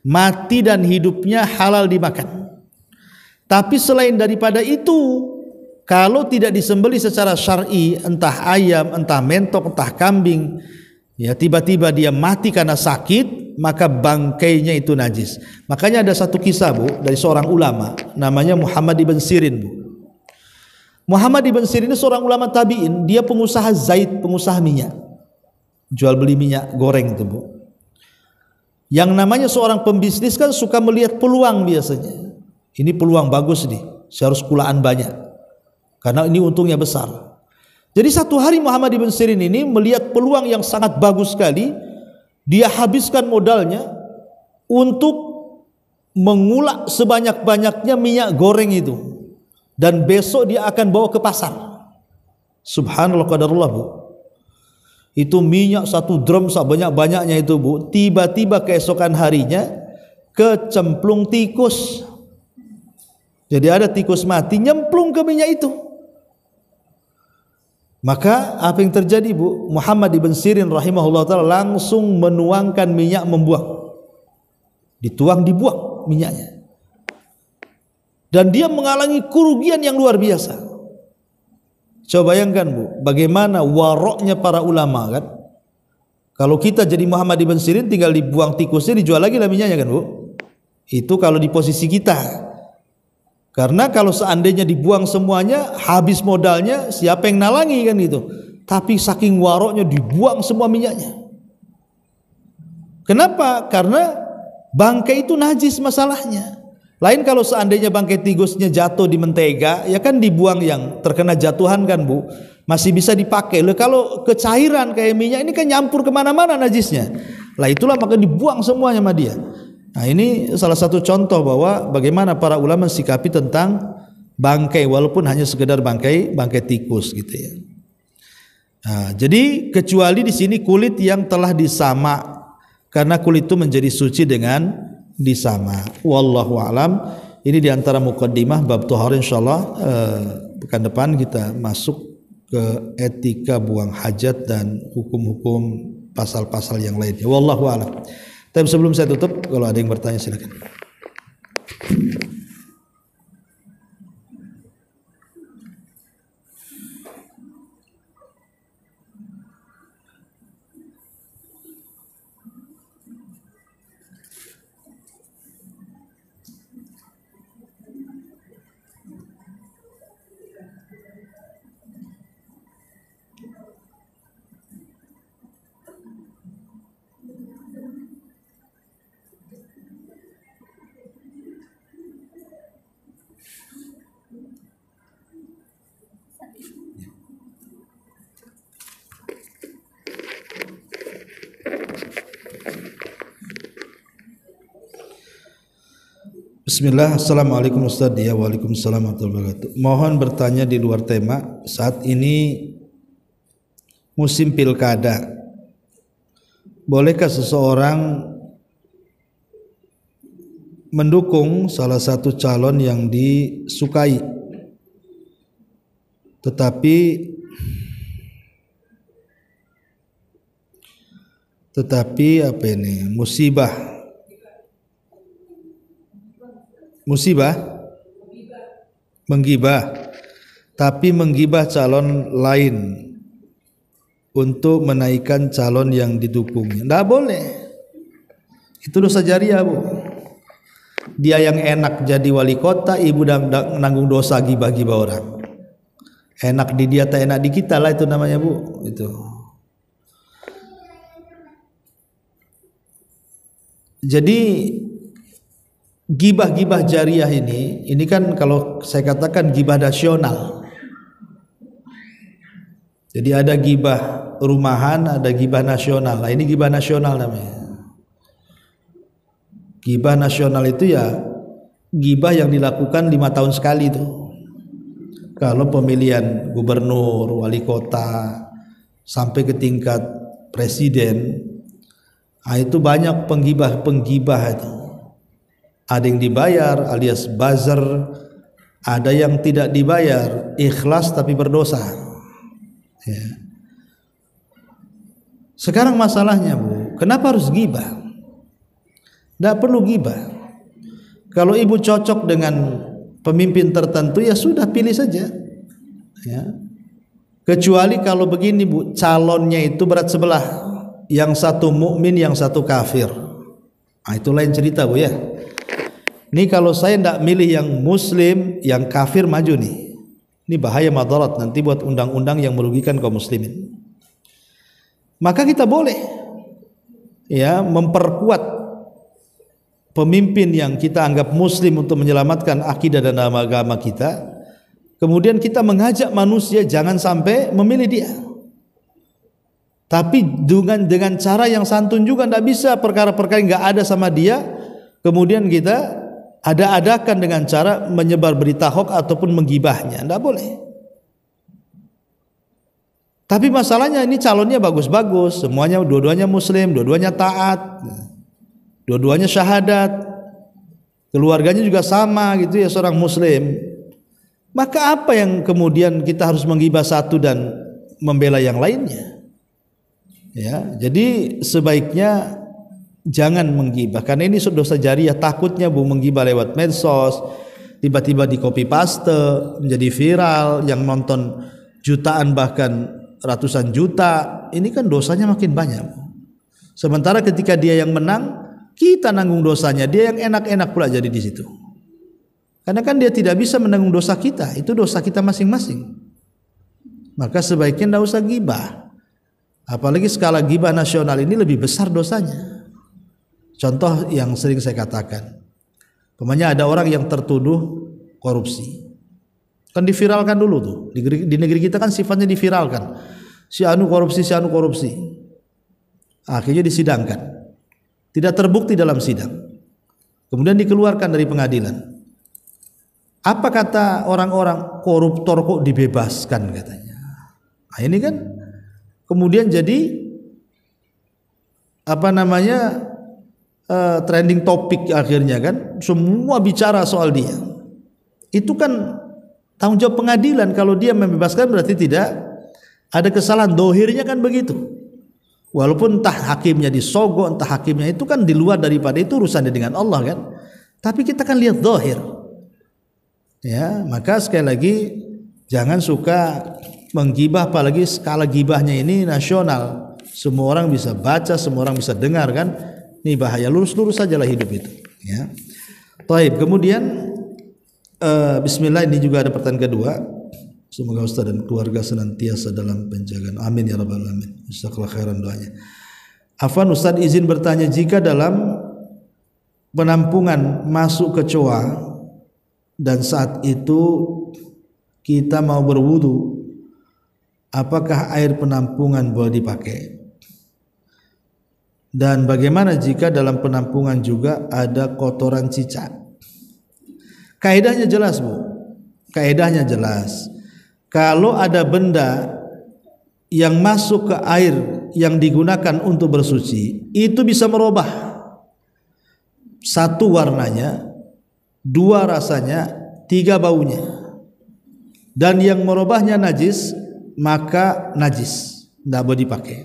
A: Mati dan hidupnya halal dimakan. Tapi selain daripada itu, kalau tidak disembelih secara syar'i, entah ayam, entah mentok, entah kambing, ya tiba-tiba dia mati karena sakit, maka bangkainya itu najis. Makanya ada satu kisah bu dari seorang ulama namanya Muhammad ibn Sirin bu. Muhammad ibn Sirin ini seorang ulama tabi'in, dia pengusaha zait, pengusaha minyak, jual beli minyak goreng itu bu. Yang namanya seorang pembisnis kan suka melihat peluang biasanya. Ini peluang bagus nih, saya harus kulaan banyak karena ini untungnya besar. Jadi satu hari Muhammad ibn Sirin ini melihat peluang yang sangat bagus sekali. Dia habiskan modalnya untuk mengulak sebanyak-banyaknya minyak goreng itu, dan besok dia akan bawa ke pasar. Subhanallah qadarullah bu. Itu minyak satu drum sebanyak-banyaknya itu bu, tiba-tiba keesokan harinya kecemplung tikus. Jadi ada tikus mati nyemplung ke minyak itu. Maka apa yang terjadi bu? Muhammad ibn Sirin rahimahullah ta'ala langsung menuangkan minyak, membuang. Dituang, dibuang minyaknya. Dan dia mengalami kerugian yang luar biasa. Coba bayangkan bu, bagaimana waroknya para ulama kan. Kalau kita jadi Muhammad ibn Sirin, tinggal dibuang tikusnya, dijual lagi lah minyaknya kan bu. Itu kalau di posisi kita. Karena kalau seandainya dibuang semuanya, habis modalnya, siapa yang nalangi kan itu. Tapi saking waroknya dibuang semua minyaknya. Kenapa? Karena bangkai itu najis masalahnya. Lain kalau seandainya bangkai tikusnya jatuh di mentega, ya kan dibuang yang terkena jatuhan kan bu. masih bisa dipakai. Loh, kalau kecairan kayak minyak ini kan nyampur kemana-mana najisnya. Lah itulah maka dibuang semuanya sama dia. Nah ini salah satu contoh bahwa bagaimana para ulama sikapi tentang bangkai walaupun hanya sekedar bangkai tikus gitu ya. Nah, jadi kecuali di sini kulit yang telah disamak, karena kulit itu menjadi suci dengan disama. Wallahu alam. Ini diantara mukaddimah bab tahar, insyaallah pekan depan kita masuk ke etika buang hajat dan hukum-hukum pasal-pasal yang lainnya. Wallahu a'lam. Tapi sebelum saya tutup, kalau ada yang bertanya silakan. Bismillah, assalamualaikum Ustaz. Ya, waalaikumsalam warahmatullahi wabarakatuh. Mohon bertanya di luar tema. Saat ini musim pilkada, bolehkah seseorang mendukung salah satu calon yang disukai, tetapi apa ini, menggibah, tapi menggibah calon lain untuk menaikkan calon yang didukungnya? Tidak boleh. Itu dosa jariah, Bu. Dia yang enak jadi wali kota, ibu nanggung dosa gibah-gibah orang. Enak di dia, tak enak di kita lah, itu namanya, Bu. Itu. Jadi gibah-gibah jariah ini kan kalau saya katakan gibah nasional. Jadi ada gibah rumahan, ada gibah nasional. Nah, ini gibah nasional namanya. Gibah nasional itu ya gibah yang dilakukan 5 tahun sekali tuh. Kalau pemilihan gubernur, wali kota sampai ke tingkat presiden, nah itu banyak penggibah itu. Ada yang dibayar alias buzzer, ada yang tidak dibayar, ikhlas tapi berdosa. Ya. Sekarang masalahnya, Bu, kenapa harus gibah? Tidak perlu gibah. Kalau ibu cocok dengan pemimpin tertentu, ya sudah pilih saja. Ya. Kecuali kalau begini, Bu, calonnya itu berat sebelah, yang satu mukmin, yang satu kafir. Nah, itu lain cerita, Bu ya. Ini kalau saya tidak milih yang muslim, yang kafir maju nih. Ini bahaya madarat nanti buat undang-undang yang merugikan kaum muslimin. Maka kita boleh ya memperkuat pemimpin yang kita anggap muslim untuk menyelamatkan akidah dan agama kita. Kemudian kita mengajak manusia jangan sampai memilih dia. Tapi dengan cara yang santun juga, tidak bisa perkara-perkara yang nggak ada sama dia. Kemudian kita ada-adakan dengan cara menyebar berita hoax ataupun menggibahnya. Tidak boleh. Tapi masalahnya ini calonnya bagus-bagus, semuanya, dua-duanya muslim, dua-duanya taat, dua-duanya syahadat, keluarganya juga sama gitu ya, seorang muslim. Maka apa yang kemudian kita harus menggibah satu dan membela yang lainnya? Ya, jadi sebaiknya jangan menggibah, karena ini dosa jariah. Takutnya, Bu, menggibah lewat medsos, tiba-tiba di copy paste menjadi viral, yang nonton jutaan bahkan ratusan juta. Ini kan dosanya makin banyak. Sementara ketika dia yang menang, kita nanggung dosanya, dia yang enak-enak pula jadi di situ. Karena kan dia tidak bisa menanggung dosa kita, itu dosa kita masing-masing. Maka sebaiknya tidak usah gibah. Apalagi skala gibah nasional ini lebih besar dosanya. Contoh yang sering saya katakan, umpamanya ada orang yang tertuduh korupsi, Kan diviralkan dulu tuh. Di negeri kita kan sifatnya diviralkan. Si anu korupsi, si anu korupsi. Akhirnya disidangkan. Tidak terbukti dalam sidang. Kemudian dikeluarkan dari pengadilan. Apa kata orang-orang? Koruptor kok dibebaskan katanya. Nah, ini kan kemudian jadi trending topik akhirnya kan. Semua bicara soal dia. Itu kan tanggung jawab pengadilan. Kalau dia membebaskan berarti tidak ada kesalahan. Dohirnya kan begitu. Walaupun entah hakimnya disogok, entah hakimnya itu kan di luar daripada itu urusannya dengan Allah kan. Tapi kita kan lihat dohir. Ya, maka sekali lagi jangan suka menggibah, apalagi skala gibahnya ini nasional. Semua orang bisa baca, semua orang bisa dengar kan. Ini bahaya. Lurus-lurus sajalah hidup itu. Ya. Taib. Kemudian bismillah, ini juga ada pertanyaan kedua. Semoga Ustaz dan keluarga senantiasa dalam penjagaan. Amin ya rabbal alamin. Jazakallahu khairan doanya. Afwan Ustaz, izin bertanya, jika dalam penampungan masuk kecoa dan saat itu kita mau berwudu, apakah air penampungan boleh dipakai? Dan bagaimana jika dalam penampungan juga ada kotoran cicak? Kaedahnya jelas, Bu. Kaedahnya jelas. Kalau ada benda yang masuk ke air yang digunakan untuk bersuci, itu bisa merubah. Satu warnanya, dua rasanya, tiga baunya. Dan yang merubahnya najis, maka najis, tidak boleh dipakai.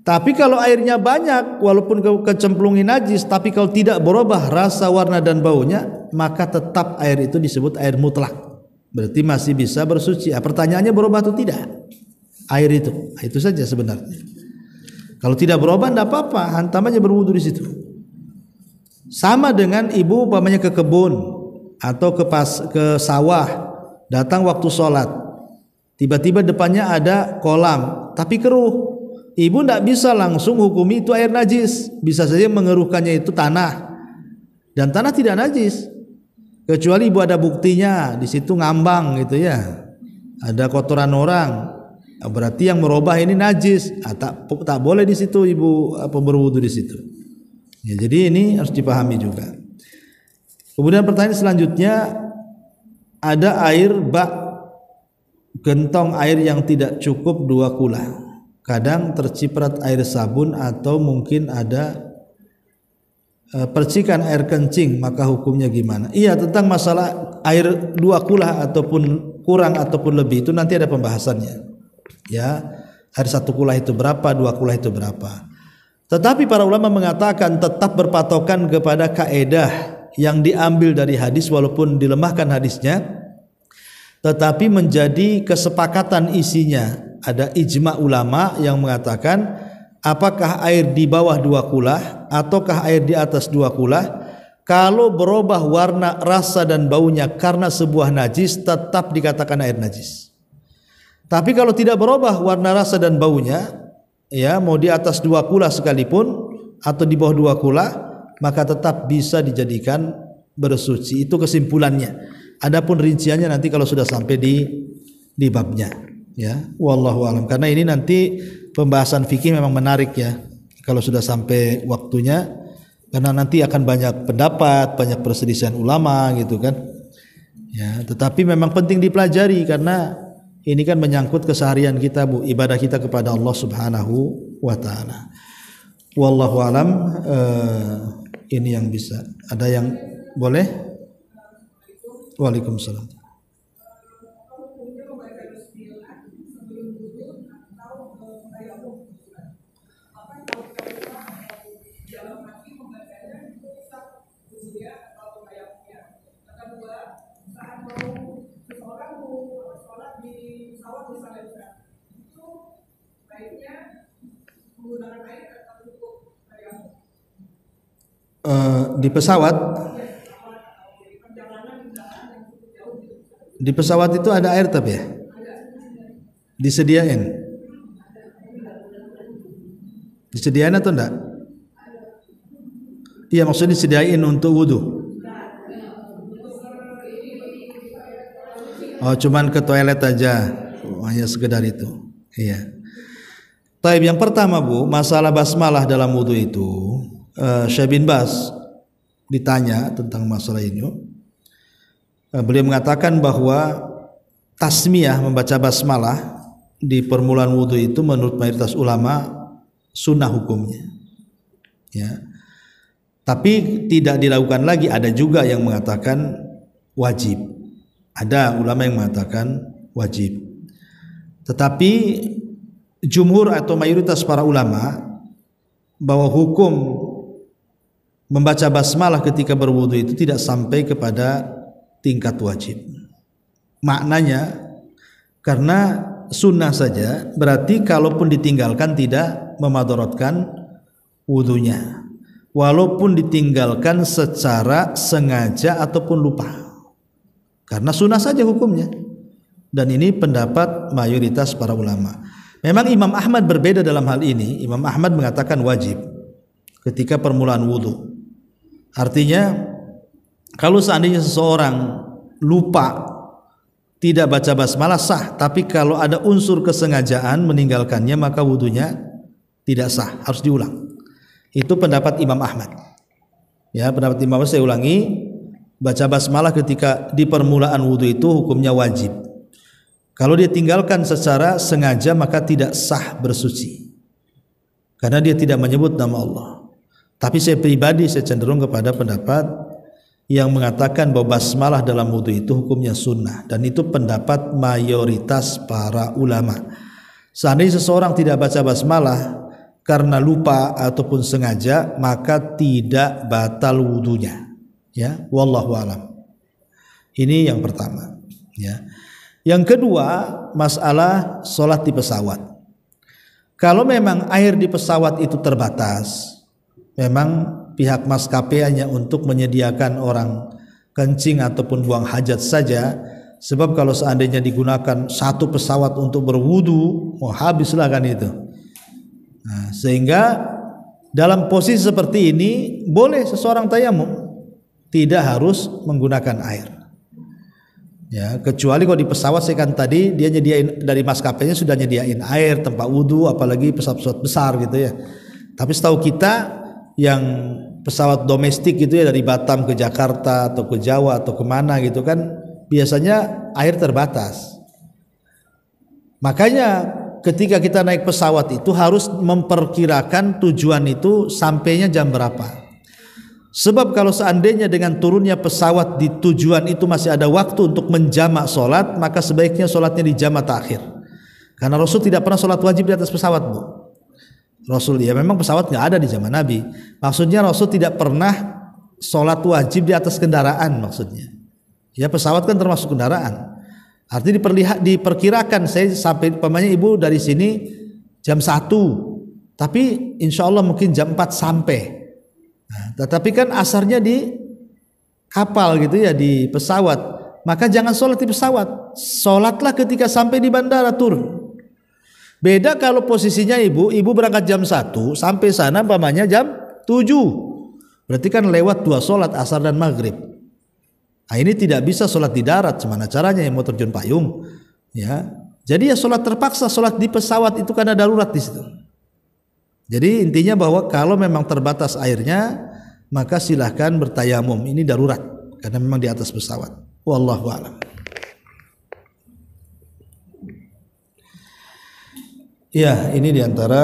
A: Tapi kalau airnya banyak, walaupun kecemplungi najis, tapi kalau tidak berubah rasa, warna dan baunya, maka tetap air itu disebut air mutlak. Berarti masih bisa bersuci. Pertanyaannya berubah atau tidak air itu? Itu saja sebenarnya. Kalau tidak berubah tidak apa-apa, hantam aja berwudu di situ. Sama dengan ibu umpamanya ke kebun atau ke sawah, datang waktu sholat, tiba-tiba depannya ada kolam tapi keruh. Ibu tidak bisa langsung hukumi itu air najis. Bisa saja mengeruhkannya itu tanah, dan tanah tidak najis. Kecuali ibu ada buktinya di situ ngambang gitu ya, ada kotoran orang, berarti yang merubah ini najis. Tak boleh di situ ibu berwudu di situ. Ya, jadi ini harus dipahami juga. Kemudian pertanyaan selanjutnya, ada air bak gentong air yang tidak cukup 2 kula. Kadang terciprat air sabun atau mungkin ada percikan air kencing, maka hukumnya gimana? Iya, tentang masalah air 2 kula ataupun kurang ataupun lebih itu nanti ada pembahasannya. Ya, air 1 kula itu berapa, 2 kula itu berapa. Tetapi para ulama mengatakan tetap berpatokan kepada kaedah yang diambil dari hadis, walaupun dilemahkan hadisnya, tetapi menjadi kesepakatan isinya. Ada ijma ulama yang mengatakan apakah air di bawah 2 kula ataukah air di atas 2 kula, kalau berubah warna, rasa dan baunya karena sebuah najis, tetap dikatakan air najis. Tapi kalau tidak berubah warna, rasa dan baunya, ya mau di atas 2 kula sekalipun atau di bawah 2 kula, maka tetap bisa dijadikan bersuci. Itu kesimpulannya. Adapun rinciannya nanti kalau sudah sampai di babnya. Ya, wallahu alam. Karena ini nanti pembahasan fikih memang menarik ya, kalau sudah sampai waktunya, karena nanti akan banyak pendapat, banyak perselisihan ulama gitu kan. Ya, tetapi memang penting dipelajari karena ini kan menyangkut keseharian kita, Bu, ibadah kita kepada Allah Subhanahu wa taala. Wallahu alam. Ini yang bisa. Ada yang boleh? Waalaikumsalam. Di pesawat itu ada air tapi ya disediain atau enggak? Iya, maksudnya disediain untuk wudu. Oh, cuman ke toilet aja. Oh, hanya sekedar itu. Iya. Taib, yang pertama Bu, masalah basmalah dalam wudu itu, Syekh bin Baz ditanya tentang masalah ini. Beliau mengatakan bahwa tasmiyah, membaca basmalah di permulaan wudu itu menurut mayoritas ulama sunnah hukumnya. Ya. Tapi tidak dilakukan lagi. Ada juga yang mengatakan wajib. Ada ulama yang mengatakan wajib. Tetapi jumhur atau mayoritas para ulama bahwa hukum membaca basmalah ketika berwudu itu tidak sampai kepada tingkat wajib. Maknanya karena sunnah saja, berarti kalaupun ditinggalkan tidak memadaratkan wudunya, walaupun ditinggalkan secara sengaja ataupun lupa, karena sunnah saja hukumnya. Dan ini pendapat mayoritas para ulama. Memang Imam Ahmad berbeda dalam hal ini. Imam Ahmad mengatakan wajib ketika permulaan wudu. Artinya kalau seandainya seseorang lupa tidak baca basmalah sah, tapi kalau ada unsur kesengajaan meninggalkannya maka wudunya tidak sah, harus diulang. Itu pendapat Imam Ahmad. Ya, pendapat Imam Ahmad, saya ulangi, baca basmalah ketika di permulaan wudu itu hukumnya wajib. Kalau dia tinggalkan secara sengaja maka tidak sah bersuci, karena dia tidak menyebut nama Allah. Tapi saya pribadi saya cenderung kepada pendapat yang mengatakan bahwa basmalah dalam wudu itu hukumnya sunnah, dan itu pendapat mayoritas para ulama. Seandainya seseorang tidak baca basmalah karena lupa ataupun sengaja, maka tidak batal wudunya. Ya, wallahu alam. Ini yang pertama. Ya. Yang kedua, masalah sholat di pesawat. Kalau memang air di pesawat itu terbatas, memang pihak maskapai hanya untuk menyediakan orang kencing ataupun buang hajat saja. Sebab kalau seandainya digunakan satu pesawat untuk berwudu, habislah kan itu. Nah, sehingga dalam posisi seperti ini boleh seseorang tayamum, tidak harus menggunakan air. Ya, kecuali kalau di pesawat saya kan tadi dia nyediain, dari maskapainya sudah nyediain air, tempat wudu, apalagi pesawat-pesawat besar gitu ya. Tapi setahu kita yang pesawat domestik gitu ya, dari Batam ke Jakarta atau ke Jawa atau kemana gitu kan, biasanya air terbatas. Makanya ketika kita naik pesawat itu harus memperkirakan tujuan itu sampainya jam berapa. Sebab kalau seandainya dengan turunnya pesawat di tujuan itu masih ada waktu untuk menjamak sholat, maka sebaiknya sholatnya di jamak takhir. Karena Rasul tidak pernah sholat wajib di atas pesawat, Bu. Rasul, ya memang pesawat nggak ada di zaman Nabi. Maksudnya Rasul tidak pernah sholat wajib di atas kendaraan maksudnya. Ya, pesawat kan termasuk kendaraan. Artinya diperkirakan saya sampai pamannya ibu dari sini jam 1, tapi insya Allah mungkin jam 4 sampai. Nah, tetapi kan asarnya di kapal gitu ya, di pesawat, maka jangan sholat di pesawat, sholatlah ketika sampai di bandara turun. Beda kalau posisinya ibu berangkat jam 1 sampai sana pamannya jam 7, berarti kan lewat 2 sholat asar dan maghrib. Nah, ini tidak bisa sholat di darat, gimana caranya yang mau terjun payung ya. Jadi ya sholat terpaksa, sholat di pesawat itu karena darurat di situ. Jadi intinya bahwa kalau memang terbatas airnya maka silahkan bertayamum, ini darurat karena memang di atas pesawat. Wallahu a'lam. Ya, ini diantara